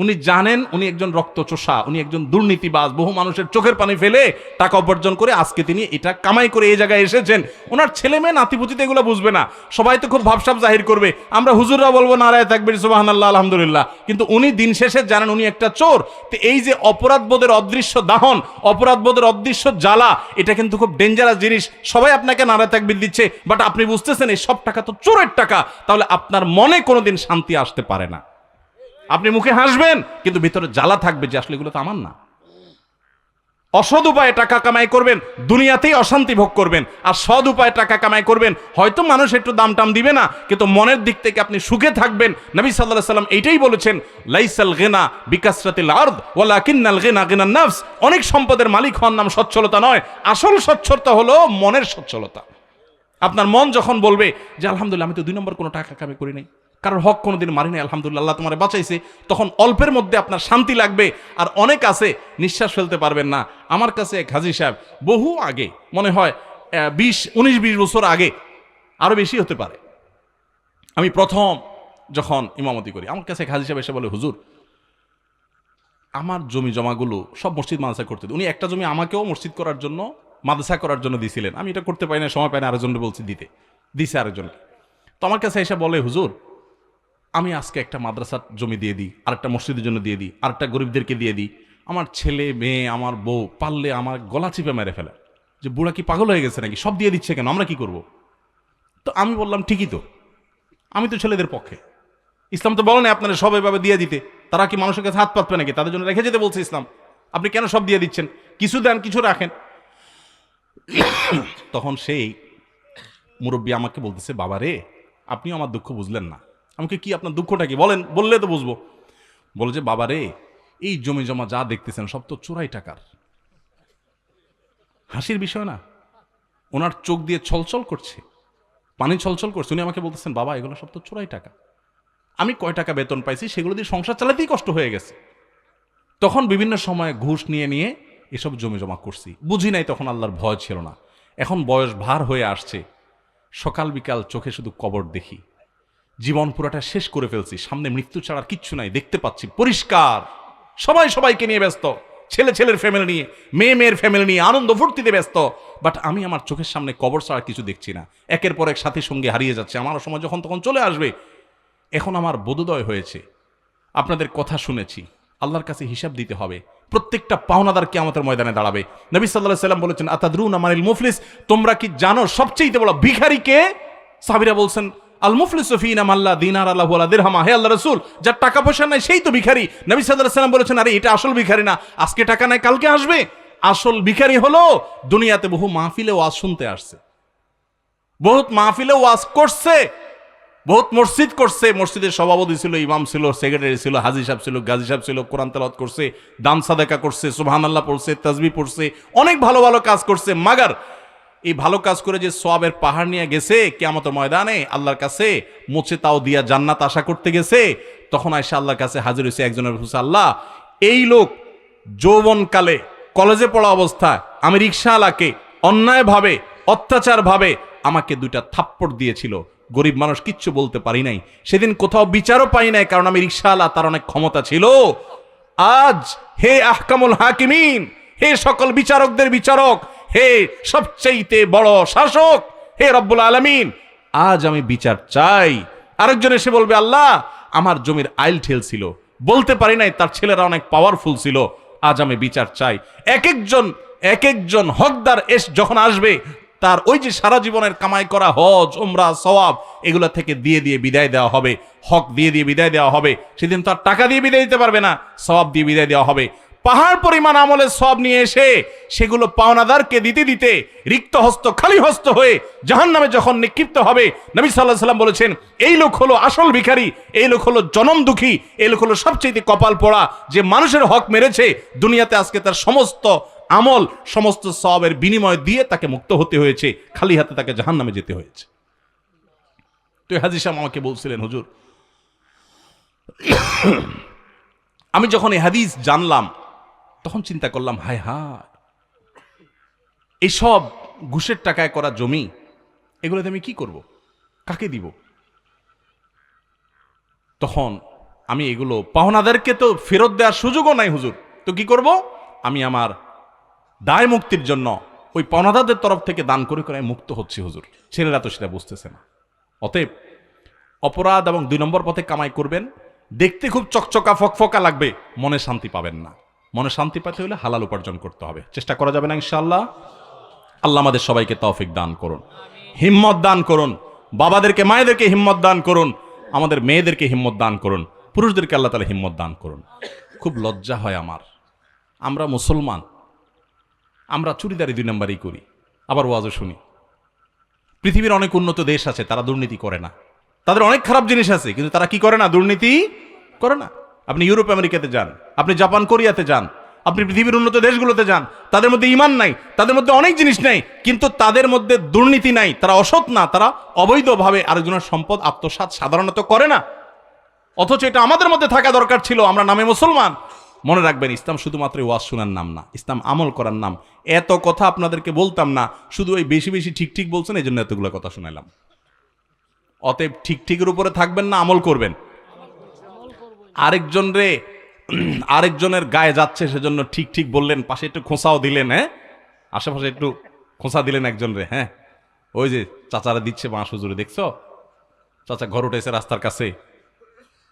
উনি জানেন উনি একজন রক্তচোষা, উনি একজন দুর্নীতিবাজ, বহু মানুষের চোখের পানি ফেলে টাকা উপার্জন করে আজকে তিনি এটা কামাই করে এই জায়গায় এসেছেন। ওনার ছেলে মেয়ে নাতিপুতিতে এগুলো বুঝবে না, সবাই তো খুব ভাবসাব জাহির করবে, আমরা হুজুররা বলবো নারায় তাকবীর সুবহানাল্লাহ আলহামদুলিল্লাহ, কিন্তু উনি দিন শেষে জানেন উনি একটা চোর। তো এই যে অপরাধবোধের অদৃশ্য দাহন, অপরাধবোধের অদৃশ্য জ্বালা, এটা কিন্তু খুব ডেঞ্জারাস জিনিস। সবাই আপনাকে নারায় তাকবীর দিচ্ছে, বাট আপনি বুঝতেছেন এই সব টাকা তো চোরের টাকা, তাহলে আপনার মনে কোনোদিন শান্তি আসতে পারে না। আপনি মুখে হাসবেন কিন্তু ভিতরে জ্বালা থাকবে যে আসলে এগুলো তো আমার না। অসৎ উপায়ে টাকা কামাই করবেন, দুনিয়াতেই অশান্তি ভোগ করবেন, আর সৎ উপায়ে টাকা কামাই করবেন, হয়তো মানুষ একটু দাম টাম দিবে না, কিন্তু মনের দিক থেকে আপনি সুখে থাকবেন। নবী সাল্লাল্লাহু আলাইহি ওয়াসাল্লাম এইটাই বলেছেন, লাইসাল গিনা বিকাসরাতিল আরদ ওয়ালাকিন্নাল গিনা গিনান নাফস। অনেক সম্পদের মালিক হওয়ার নাম সচ্ছলতা নয়, আসল সচ্ছলতা হলো মনের সচ্ছলতা। আপনার মন যখন বলবে যে আলহামদুলিল্লাহ আমি তো 2 নম্বর কোনো টাকা কামাই করি নাই, কারণ হক কোনোদিন মারি নাই, আলহামদুলিল্লাহ আল্লাহ তোমারে বাঁচাইছে, তখন অল্পের মধ্যে আপনার শান্তি লাগবে। আর অনেক আছে নিঃশ্বাস ফেলতে পারবেন না। আমার কাছে এক হাজী সাহেব বহু আগে, মনে হয় 19-20 বছর আগে, আরো বেশি হতে পারে, আমি প্রথম যখন ইমামতি করি, আমার কাছে এক হাজী সাহেব এসে বলে, হুজুর আমার জমি জমাগুলো সব মসজিদ মাদ্রাসা করতে দিই। উনি একটা জমি আমাকেও মসজিদ করার জন্য, মাদ্রাসা করার জন্য দিয়েছিলেন, আমি এটা করতে পারি না, সময় পাই না, আরেকজনকে বলছি দিছে আরেকজনকে। তো আমার কাছে এসে বলে, হুজুর আমি আজকে একটা মাদ্রাসার জমি দিয়ে দিই, আরেকটা মসজিদের জন্য দিয়ে দিই, আরেকটা গরিবদেরকে দিয়ে দিই, আমার ছেলে মেয়ে আমার বউ পারলে আমার গলা চিপে মেরে ফেলে, যে বুড়া কি পাগল হয়ে গেছে নাকি, সব দিয়ে দিচ্ছে কেন, আমরা কি করব? তো আমি বললাম ঠিকই তো, আমি তো ছেলেদের পক্ষে, ইসলাম তো বলে না আপনারা সব এভাবে দিয়ে দিতে, তারা কি মানুষের কাছে হাত পাতবে নাকি, তাদের জন্য রেখে যেতে বলছে ইসলাম, আপনি কেন সব দিয়ে দিচ্ছেন, কিছু দেন কিছু রাখেন। তখন সেই মুরব্বী আমাকে বলতেছে, বাবা রে আপনিও আমার দুঃখ বুঝলেন না। আমাকে কি আপনার দুঃখটা কি বলেন, বললে তো বুঝবো। বলে যে বাবা রে এই জমি জমা যা দেখতেছেন সব তো চোরাই টাকার। হাসির বিষয় না, ওনার চোখ দিয়ে ছলছল করছে, পানি ছলছল করছে। উনি আমাকে বলতেছেন, বাবা এগুলো সব তো চোরাই টাকা, আমি কয় টাকা বেতন পাইছি সেগুলো দিয়ে সংসার চালাতেই কষ্ট হয়ে গেছে। তখন বিভিন্ন সময় ঘুষ নিয়ে নিয়ে এসব জমি জমা করছি, বুঝি নাই তখন, আল্লাহর ভয় ছিল না। এখন বয়স ভার হয়ে আসছে, সকাল বিকাল চোখে শুধু কবর দেখি, জীবন পুরাটা শেষ করে ফেলছি, সামনে মৃত্যু ছাড়ার কিচ্ছু নাই, দেখতে পাচ্ছি পরিষ্কার, সবাই সবাইকে নিয়ে ব্যস্ত, ছেলে ছেলের ফ্যামিলি নিয়ে, মেয়ে মেয়ের ফ্যামিলি নিয়ে আনন্দ ফুর্তিতে ব্যস্ত, বাট আমি আমার চোখের সামনে কবর ছাড়া কিছু দেখছি না। একের পর এক সাথী সঙ্গে হারিয়ে যাচ্ছে, আমারও সময় যখন তখন চলে আসবে। এখন আমার বোধোদয় হয়েছে, আপনাদের কথা শুনেছি, আল্লাহর কাছে হিসাব দিতে হবে, প্রত্যেকটা পাওনাদার কিয়ামতের ময়দানে দাঁড়াবে। নবী সাল্লাল্লাহু আলাইহি ওয়াসাল্লাম বলেছেন, আতাদরুনা মানিল মুফলিস, তোমরা কি জানো সবচেয়ে বড় ভিখারি কে? সাহাবীরা বলছেন, আল মুফলিসু ফিনা মাল্লা দিনার আলাহু ওয়ালা দিরহামা, হে আল্লাহর রাসূল যার টাকা পয়সা নাই সেই তো ভিখারি। নবী সাল্লাল্লাহু আলাইহি ওয়াসাল্লাম বলেছেন, আরে এটা আসল ভিখারি না, আজকে টাকা নাই কালকে আসবে। আসল ভিখারি হলো দুনিয়াতে বহু মাহফিলে ওয়াজ শুনতে আসছে, বহুত মাহফিলে ওয়াজ করছে, বহুত মসজিদ করছে, মসজিদের সভাপতি ছিল, ইমাম ছিল, সেক্রেটারি ছিল, হাজী সাহেব ছিল, গাজী সাহেব ছিল, কোরআন তেলাওয়াত করছে, দান সাদাকা করছে, সুবহানাল্লাহ পড়ছে, তাসবিহ পড়ছে, অনেক ভালো ভালো কাজ করছে। মাগার এই ভালো কাজ করে যে সওয়াবের পাহাড় নিয়ে গেছে কিয়ামতের ময়দানে আল্লাহর কাছে মুছে তাও দিয়া জান্নাত আশা করতে গেছে, তখন আয়েশা আল্লাহর কাছে হাজির হয়েছে একজনের, আল্লাহ এই লোক যৌবনকালে কলেজে পড়া অবস্থায় আমি রিকশাওয়ালাকে অন্যায়ভাবে অত্যাচারভাবে আমাকে 2টা থাপ্পড় দিয়েছিল, গরিব মানুষ কিচ্ছু বলতে পারি নাই, সেদিন কোথাও বিচারও পাই নাই, কারণ আমি রিকশাওয়ালা, তার অনেক ক্ষমতা ছিল। আজ হে আহকামুল হাকিমিন, হে সকল বিচারকদের বিচারক, হে সবচেয়ে বড় শাসক, হে রব্বুল আলামিন, আজ আমি বিচার চাই। আরেকজন এসে বলবে, আল্লাহ আমার জমির আইল ঠেল ছিল, বলতে পারি নাই, তার ছেলেরা অনেক পাওয়ারফুল ছিল, আজ আমি বিচার চাই। এক একজন হকদার যখন আসবে, তার ওই যে সারা জীবনের কামাই করা হজ উমরা সওয়াব এগুলা থেকে দিয়ে দিয়ে বিদায় দেওয়া হবে, হক দিয়ে দিয়ে বিদায় দেওয়া হবে। সেদিন তো আর টাকা দিয়ে বিদায় দিতে পারবে না, সওয়াব দিয়ে বিদায় দেওয়া হবে। পাহাড় পরিমাণ আমলের সওয়াব নিয়ে এসে সেগুলো পাওনাদারকে দিতে দিতে রিক্ত হস্ত খালি হস্ত হয়ে জাহান্নামে যখন নিক্ষিপ্ত হবে, নবী সাল্লাল্লাহু আলাইহি ওয়াসাল্লাম বলেছেন, এই লোক হলো আসল ভিখারি, এই লোক হলো জনম দুঃখী, এই লোক হলো সবচেয়ে কপাল পোড়া, যে মানুষের হক মেরেছে, দুনিয়াতে আজকে তার সমস্ত আমল সমস্ত সওয়াবের বিনিময় দিয়ে তাকে মুক্ত হতে হয়েছে, খালি হাতে তাকে জাহান্নামে যেতে হয়েছে। তো হাজী সাহেব আমাকে বলছিলেন, হুজুর আমি যখন এই হাদিস জানলাম তখন চিন্তা করলাম, হায় হায়, এইসব ঘুষের টাকায় করা জমি, এগুলোতে আমি কি করব, কাকে দিব? তখন আমি এগুলো পাওনাদারকে তো ফেরত দেওয়ার সুযোগও নাই হুজুর, তো কি করব? আমি আমার দায় মুক্তির জন্য ওই পাওনাদারদের তরফ থেকে দান করে করে মুক্ত হচ্ছে হুজুর। ছেলেরা তো সেটা বুঝতেছে না। অতএব অপরাধ এবং 2 নম্বর পথে কামাই করবেন, দেখতে খুব চকচকা ফকফকা লাগবে, মনে শান্তি পাবেন না। মনে শান্তি পেতে হলে হালাল উপার্জন করতে হবে, চেষ্টা করা যাবে না ইনশাআল্লাহ। আল্লাহ আমাদের সবাইকে তৌফিক দান করুন, হিম্মত দান করুন, বাবাদেরকে মায়েদেরকে হিম্মত দান করুন, আমাদের মেয়েদেরকে হিম্মত দান করুন, পুরুষদেরকে আল্লাহ তাআলা হিম্মত দান করুন। খুব লজ্জা হয় আমার, আমরা মুসলমান, আমরা চুরিদারি 2 নম্বরই করি, আবার ওয়াজও শুনি। পৃথিবীর অনেক উন্নত দেশ আছে, তারা দুর্নীতি করে না, তাদের অনেক খারাপ জিনিস আছে, কিন্তু তারা কি করে না? দুর্নীতি করে না। আপনি ইউরোপ আমেরিকাতে যান, আপনি জাপান কোরিয়াতে যান, আপনি পৃথিবীর উন্নত দেশগুলোতে যান, তাদের মধ্যে ঈমান নাই, তাদের মধ্যে অনেক জিনিস নাই, কিন্তু তাদের মধ্যে দুর্নীতি নাই, তারা অসৎ না, তারা অবৈধভাবে আরেকজনের সম্পদ আত্মসাৎ সাধারণত করে না। অথচ এটা আমাদের মধ্যে থাকা দরকার ছিল, আমরা নামে মুসলমান। মনে রাখবেন, ইসলাম শুধুমাত্র ওয়াজ শোনার নাম না, ইসলাম আমল করার নাম। এত কথা আপনাদেরকে বলতাম না, শুধু ওই বেশি বেশি ঠিক ঠিক বলছেন, এই জন্য এতগুলো কথা শোনালাম। অতএব ঠিক ঠিকের উপরে থাকবেন না, আমল করবেন। আরেকজনের গায়ে যাচ্ছে সেজন্য ঠিক ঠিক বললেন, পাশে একটু খোঁসাও দিলেন, হ্যাঁ, আশেপাশে একটু খোঁসা দিলেন একজন রে, হ্যাঁ, ওই যে চাচারা দিচ্ছে বাঁশ হুজুরে, দেখছো চাচা ঘর উঠেছে রাস্তার কাছে,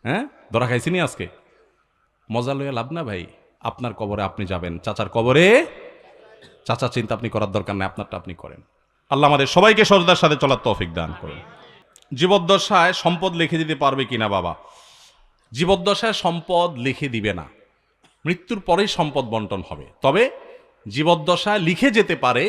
হ্যাঁ, ধরা খাইছিনি আজকে। মজা লইয়া লাভ না ভাই, আপনার কবরে আপনি যাবেন, চাচার কবরে চাচা চিন্তা আপনি করার দরকার নেই, আপনারটা আপনি করেন। আল্লাহ আমাদের সবাইকে সরদার সাথে চলার তৌফিক দান করুন। জীবদ্দশায় সম্পদ লিখে দিতে পারবে কিনা বাবা? জীবদ্দশায় সম্পদ লিখে দিবে না, মৃত্যুর পরেই সম্পদ বন্টন হবে। তবে জীবদ্দশায় লিখে যেতে পারে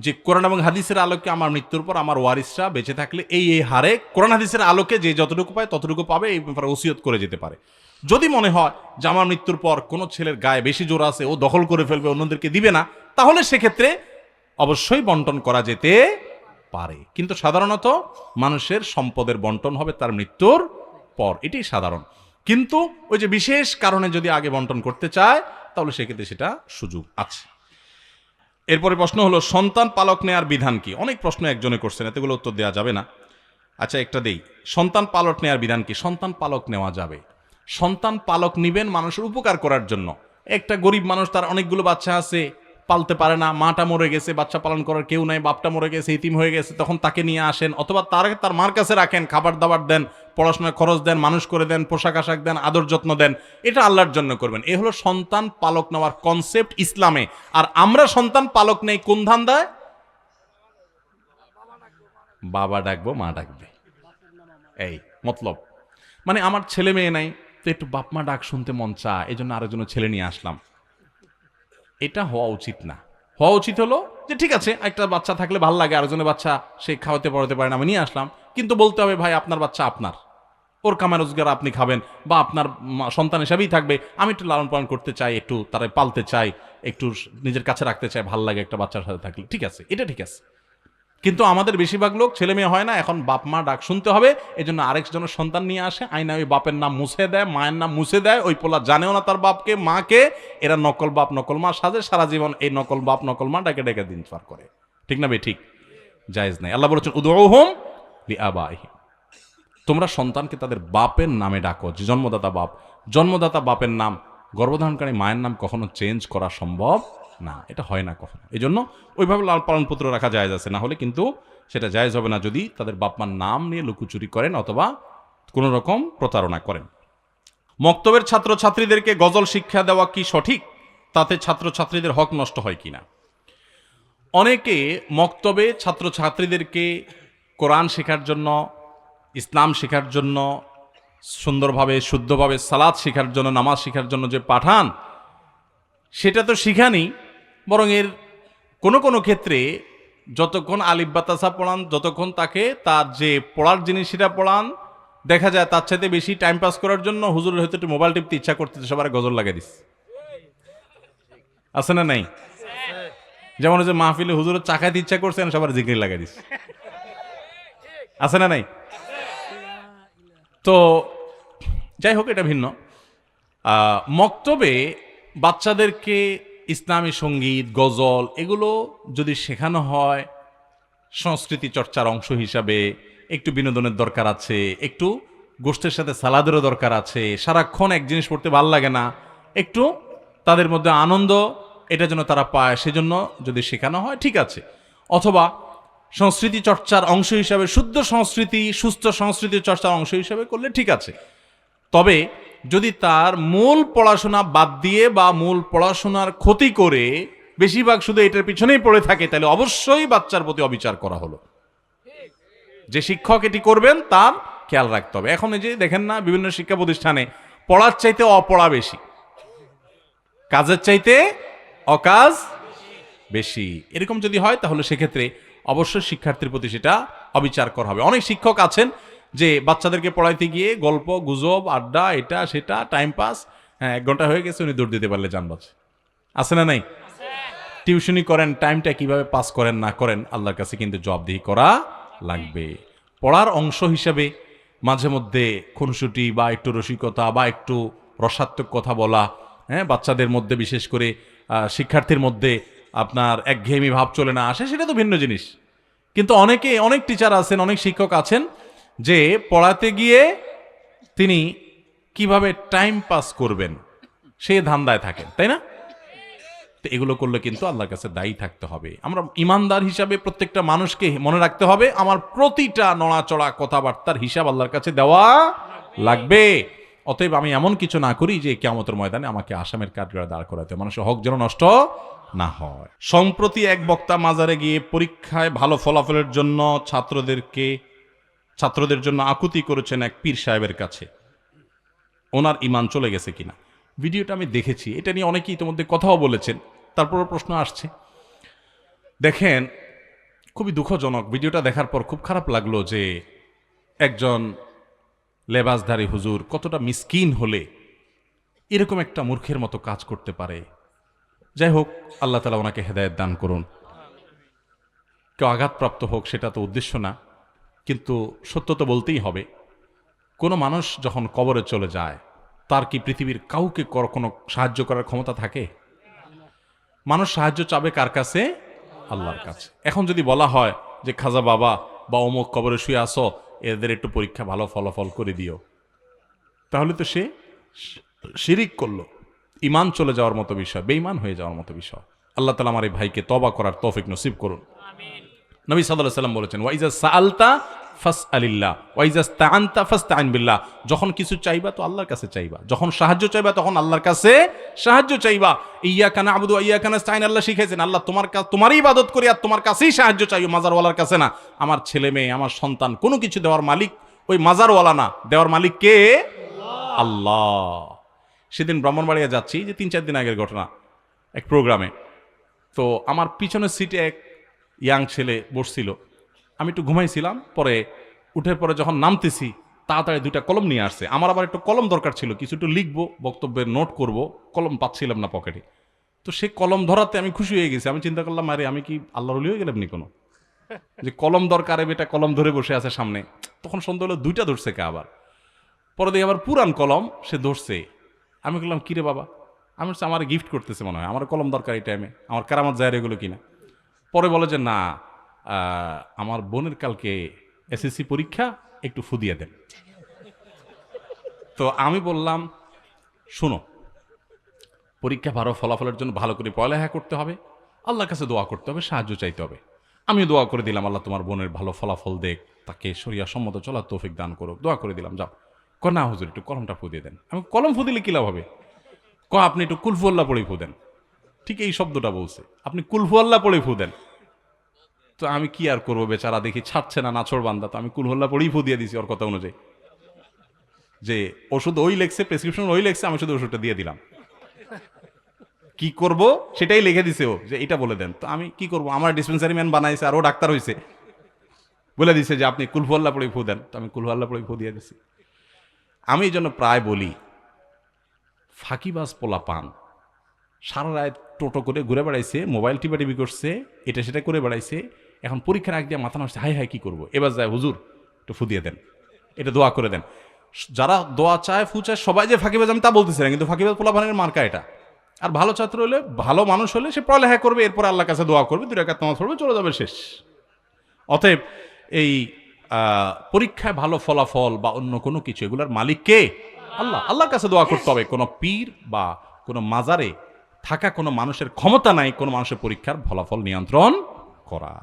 যে কোরআন এবং হাদিসের আলোকে আমার মৃত্যুর পর আমার ওয়ারিসরা বেঁচে থাকলে এই হারে কোরআন হাদিসের আলোকে যে যতটুকু পায় ততটুকু পাবে, এই ব্যাপারে ওসিয়ত করে যেতে পারে। যদি মনে হয় যে আমার মৃত্যুর পর কোনো ছেলের গায়ে বেশি জোর আছে, ও দখল করে ফেলবে, অন্যদেরকে দিবে না, তাহলে সেক্ষেত্রে অবশ্যই বন্টন করা যেতে পারে। কিন্তু সাধারণত মানুষের সম্পদের বন্টন হবে তার মৃত্যুর পর, এটাই সাধারণ। কিন্তু ওই যে বিশেষ কারণে যদি আগে বন্টন করতে চায়, তাহলে সেক্ষেত্রে সেটা সুযোগ আছে। এরপরে প্রশ্ন হলো, সন্তান পালক নেয়ার বিধান কি? অনেক প্রশ্ন একজনে করছেন, এতগুলো উত্তর দেওয়া যাবে না। আচ্ছা, একটা দেই, সন্তান পালক নেয়ার বিধান কি? সন্তান পালক নেওয়া যাবে। সন্তান পালক নিবেন মানুষের উপকার করার জন্য। একটা গরিব মানুষ, তার অনেকগুলো বাচ্চা আছে, পালতে পারে না, মাটা মরে গেছে, বাচ্চা পালন করার কেউ নাই, বাপটা মরে গেছে, ইতিম হয়ে গেছে, তখন তাকে নিয়ে আসেন, অথবা তার মার কাছে রাখেন, খাবার দাবার দেন, পড়াশোনার খরচ দেন, মানুষ করে দেন, পোশাক আশাক দেন, আদর যত্ন দেন, এটা আল্লাহর জন্য করবেন। এ হলো সন্তান পালক নেওয়ার কনসেপ্ট ইসলামে। আর আমরা সন্তান পালক নেই কোন ধান্দায়? বাবা ডাকবো, মা ডাকবে, এই মতলব। মানে আমার ছেলে মেয়ে নাই, তো একটু বাপ মা ডাক শুনতে মন চায়, এই জন্য আরেকজনের ছেলে নিয়ে আসলাম। এটা হওয়া উচিত না। হওয়া উচিত হলো যে ঠিক আছে, একটা বাচ্চা থাকলে ভালো লাগে, আরেকজনের বাচ্চা সে খাওয়াতে পড়াতে পারে না, আমি নিয়ে আসলাম। কিন্তু বলতে হবে, ভাই আপনার বাচ্চা আপনার, ওর কামাই রোজগার আপনি খাবেন, বা আপনার সন্তান হিসাবেই থাকবে, আমি একটু লালন পালন করতে চাই, একটু তারা পালতে চাই, একটু নিজের কাছে রাখতে চাই, ভালো লাগে একটা বাচ্চার সাথে থাকলে, ঠিক আছে, এটা ঠিক আছে। কিন্তু আমাদের বেশিরভাগ লোক ছেলে মেয়ে হয় না, এখন বাপ মা ডাক শুনতে হবে, এই জন্য আরেকজনের সন্তান নিয়ে আসে, আইনা ওই বাপের নাম মুছে দেয়, মায়ের নাম মুছে দেয়, ওই পোলা জানেও না তার বাপকে মাকে, এরা নকল বাপ নকল মা সাজে, সারা জীবন এই নকল বাপ নকল মা ডেকে ডেকে দিন পার করে। ঠিক না বে? ঠিক, জায়েজ নাই। আল্লাহ বলেছেন, উদউহুম লিআবাইহিম, তোমরা সন্তানকে তাদের বাপের নামে ডাকো। যে জন্মদাতা বাপ, জন্মদাতা বাপের নাম, গর্ভধারণকারী মায়ের নাম কখনো চেঞ্জ করা সম্ভব না, এটা হয় না কখনো। এই জন্য ওইভাবে লাল পালন পুত্র রাখা জায়েজ আছে, না হলে কিন্তু সেটা জায়েজ হবে না যদি তাদের বাপমার নাম নিয়ে লুকোচুরি করেন অথবা কোনো রকম প্রতারণা করেন। মক্তবের ছাত্রছাত্রীদেরকে গজল শিক্ষা দেওয়া কি সঠিক? তাতে ছাত্রছাত্রীদের হক নষ্ট হয় কিনা? অনেকে মক্তবে ছাত্রছাত্রীদেরকে কোরআন শেখার জন্য, ইসলাম শেখার জন্য, সুন্দরভাবে শুদ্ধভাবে সালাত শেখার জন্য, নামাজ শেখার জন্য যে পাঠান, সেটা তো শিখানি, বরং এর কোনো কোনো ক্ষেত্রে যতক্ষণ আলিফ বা তাসা পড়ান, যতক্ষণ তাকে তার যে পড়ার জিনিস সেটা পড়ান, দেখা যায় তার চাইতে বেশি টাইম পাস করার জন্য হুজুরের হয়তো একটু মোবাইল টিপতে ইচ্ছা করতে সবার গজল লাগিয়ে দিস, আছে না নাই? যেমন যে মাহফিলে হুজুরের চা খাইতে ইচ্ছা করছেন, সবার জিকির লাগিয়ে দিস, আছে না নাই? তো যাই হোক, এটা ভিন্ন। মক্তবে বাচ্চাদেরকে ইসলামী সঙ্গীত, গজল এগুলো যদি শেখানো হয় সংস্কৃতি চর্চার অংশ হিসাবে, একটু বিনোদনের দরকার আছে, একটু গোষ্ঠের সাথে সালাদেরও দরকার আছে, সারাক্ষণ এক জিনিস পড়তে ভাল লাগে না, একটু তাদের মধ্যে আনন্দ এটা যেন তারা পায়, সেজন্য যদি শেখানো হয় ঠিক আছে। অথবা সংস্কৃতি চর্চার অংশ হিসাবে, শুদ্ধ সংস্কৃতি, সুস্থ সংস্কৃতি চর্চার অংশ হিসাবে করলে ঠিক আছে। তবে যদি তার মূল পড়াশোনা বাদ দিয়ে বা মূল পড়াশোনার ক্ষতি করে বেশিরভাগ শুধু এটার পিছনেই পড়ে থাকে, তাহলে অবশ্যই বাচ্চার প্রতি অবিচার করা হলো। যে শিক্ষক এটি করবেন তার খেয়াল রাখতে হবে। এখন এই যে দেখেন না, বিভিন্ন শিক্ষা প্রতিষ্ঠানে পড়ার চাইতে অপড়া বেশি, কাজের চাইতে অকাজ বেশি। এরকম যদি হয় তাহলে সেক্ষেত্রে অবশ্যই শিক্ষার্থীর প্রতি সেটা অবিচার করা হবে। অনেক শিক্ষক আছেন যে বাচ্চাদেরকে পড়াইতে গিয়ে গল্প গুজব, আড্ডা, এটা সেটা, টাইম পাস, হ্যাঁ 1 ঘন্টা হয়ে গেছে, উনি দৌড় দিতে পারলে যান বাঁচে। আছে না নাই? টিউশনি করেন, টাইমটা কিভাবে পাস করেন না করেন আল্লাহর কাছে কিন্তু জবাবদিহি করা লাগবে। পড়ার অংশ হিসাবে মাঝে মধ্যে খুনসুটি বা একটু রসিকতা বা একটু রসাত্মক কথা বলা, হ্যাঁ বাচ্চাদের মধ্যে বিশেষ করে শিক্ষার্থীর মধ্যে আপনার একঘেয়েমি ভাব চলে না আসে, সেটা তো ভিন্ন জিনিস। কিন্তু অনেক টিচার আছেন, অনেক শিক্ষক আছেন যে পড়াতে গিয়ে তিনি কিভাবে টাইম পাস করবেন সে ধান্দায় থাকেন, তাই না? তো এগুলো করলে কিন্তু আল্লাহর কাছে দায়ী থাকতে হবে। আমরা ইমানদার হিসাবে প্রত্যেকটা মানুষকে মনে রাখতে হবে আমার প্রতিটা নড়াচড়া কথাবার্তার হিসাব আল্লাহর কাছে দেওয়া লাগবে। অতএব আমি এমন কিছু না করি যে কিয়ামতের ময়দানে আমাকে আসামের কাঠগড়ায় দাঁড় করাতে, মানুষের হক যেন নষ্ট না হয়। সম্প্রতি এক বক্তা মাজারে গিয়ে পরীক্ষায় ভালো ফলাফলের জন্য ছাত্রদের জন্য আকুতি করেছেন এক পীর সাহেবের কাছে, ওনার ঈমান চলে গেছে কিনা। ভিডিওটা আমি দেখেছি, এটা নিয়ে অনেকেই ইতিমধ্যে কথাও বলেছেন, তারপরও প্রশ্ন আসছে। দেখেন, খুবই দুঃখজনক, ভিডিওটা দেখার পর খুব খারাপ লাগলো যে একজন লেবাসধারী হুজুর কতটা মিসকিন হলে এরকম একটা মূর্খের মতো কাজ করতে পারে। যাই হোক, আল্লাহ তাআলা ওনাকে হেদায়েত দান করুন। কেউ আঘাতপ্রাপ্ত হোক সেটা তো উদ্দেশ্য না, কিন্তু সত্য তো বলতেই হবে। কোনো মানুষ যখন কবরে চলে যায় তার কি পৃথিবীর কাউকে কোনো সাহায্য করার ক্ষমতা থাকে? মানুষ সাহায্য চাবে কার কাছে? আল্লাহর কাছে। এখন যদি বলা হয় যে খাজা বাবা বা অমুক কবরে শুয়ে আসো, এদের একটু পরীক্ষা ভালো ফলাফল করে দিও, তাহলে তো সে শিরিক করলো, ঈমান চলে যাওয়ার মতো বিষয়, বেঈমান হয়ে যাওয়ার মতো বিষয়। আল্লাহ তাআলা আমার এই ভাইকে তওবা করার তৌফিক নসিব করুন। নবী সাল্লাল্লাহু আলাইহি ওয়াসাল্লাম বলেছেন, ওয়াইজা সাআলতা ফাসআলিল্লাহ ওয়াইজা ইসতাআনতা ফাসতাইন বিল্লাহ। যখন কিছু চাইবা তো আল্লাহর কাছে চাইবা, যখন সাহায্য চাইবা তখন আল্লাহর কাছে সাহায্য চাইবা। ইয়াকা না'বুদু ওয়া ইয়াকা নাস্তাইন, আল্লাহ শিখাইছেন আল্লাহ তোমারই ইবাদত করি আর তোমার কাছেই সাহায্য চাইও, মাজারওয়ালার কাছে না। আমার ছেলে মেয়ে, আমার সন্তান, কোনো কিছু দেওয়ার মালিক ওই মাজারওয়ালা না, দেওয়ার মালিক কে? আল্লাহ। সেদিন ব্রাহ্মণবাড়িয়া যাচ্ছি, যে 3-4 দিন আগের ঘটনা, এক প্রোগ্রামে। তো আমার পিছনের সিটে এক ইয়াং ছেলে বসছিল, আমি একটু ঘুমাইছিলাম, পরে উঠে পরে যখন নামতেছি তাড়াতাড়ি 2টা কলম নিয়ে আসছে। আমার আবার একটু কলম দরকার ছিল, কিছু একটু লিখবো, বক্তব্যের নোট করব, কলম পাচ্ছিলাম না পকেটে। তো সে কলম ধরাতে আমি খুশি হয়ে গেছি। আমি চিন্তা করলাম, আরে আমি কি আল্লাহর ওলি হয়ে গেলাম নি কোনো, যে কলম দরকারে বেটা কলম ধরে বসে আছে সামনে। তখন সন্দেহ হলো 2টা ধরছে কে আবার। পরে দেখি আবার পুরান কলম সে ধরছে। আমি বললাম, কিরে বাবা? আমি হচ্ছে আমার গিফট করতেছে মনে হয়, আমার কলম দরকার এই টাইমে, আমার কারামত যায় এগুলো কিনা। পরে বলে যে না, আমার বোনের কালকে এসএসসি পরীক্ষা, একটু ফু দিয়ে দেন। তো আমি বললাম, শোনো, পরীক্ষা ভালো ফলাফলের জন্য ভালো করে পড়ালেখা করতে হবে, আল্লাহর কাছে দোয়া করতে হবে, সাহায্য চাইতে হবে। আমিও দোয়া করে দিলাম, আল্লাহ তোমার বোনের ভালো ফলাফল দেখ, তাকে শরিয়া সম্মত চলার তৌফিক দান করুক, দোয়া করে দিলাম। যাও। না হুজুর, একটু কলমটা ফু দিয়ে দেন। আমি কলম ফু দিলে কি লাভ হবে? আপনি একটু কুলফু আল্লাহ পড়ে ফু দেন। ঠিক এই শব্দটা বলছে, আপনি কুলফু আল্লাহ পড়ে ফু দেন। তো আমি কি আর করবো, বেচারা দেখি ছাড়ছে না, নাছর বান্দা। তো আমি কুলহুল্লাহ পড়েই ফু দিয়ে দিছি ওর কথা অনুযায়ী, যে ওষুধ ওই লেখছে, প্রেসক্রিপশন ওই লেখছে, আমি শুধু ওষুধটা দিয়ে দিলাম। কি করব সেটাই লিখে দিছে ও, যে এটা বলে দেন। তো আমি কি করব, আমার ডিসপেন্সারি ম্যান বানাইছে আর ও ডাক্তার হয়েছে, বলে দিছে যে আপনি কুলহু আল্লাহ পড়ে ফু দেন। তো আমি কুলহু আল্লাহ পড়ে ফু দিয়ে দিছি। আমি এই জন্য প্রায় বলি, ফাঁকিবাজ পোলা পান সারা রাত টোটো করে ঘুরে বেড়াইছে, মোবাইল টিপি করছে, এটা সেটা করে বেড়াইছে, এখন পরীক্ষার আগ দিয়ে মাথা নষ্ট, হাই হাই কি করবো, এবার যায় হুজুর একটু ফু দিয়ে দেন, এটা দোয়া করে দেন। যারা দোয়া চায় ফু চায় সবাই যে ফাঁকিবাজ আমি তা বলতেছি না, কিন্তু ফাঁকিবাজ পোলাপানের মার্কা এটা। আর ভালো ছাত্র হলে, ভালো মানুষ হলে সে পড়ালেখা করবে, এরপর আল্লাহর কাছে দোয়া করবে, 2 রাকাত নামাজ পড়বে, চলে যাবে, শেষ। অতএব এই পরীক্ষায় ভালো ফলাফল বা অন্য কোনো কিছু, এগুলোর মালিক কে? আল্লাহ। আল্লাহর কাছে দোয়া করতে হবে। কোনো পীর বা কোনো মাজারে থাকা কোনো মানুষের ক্ষমতা নাই কোনো মানুষের পরীক্ষার ফলাফল নিয়ন্ত্রণ করা।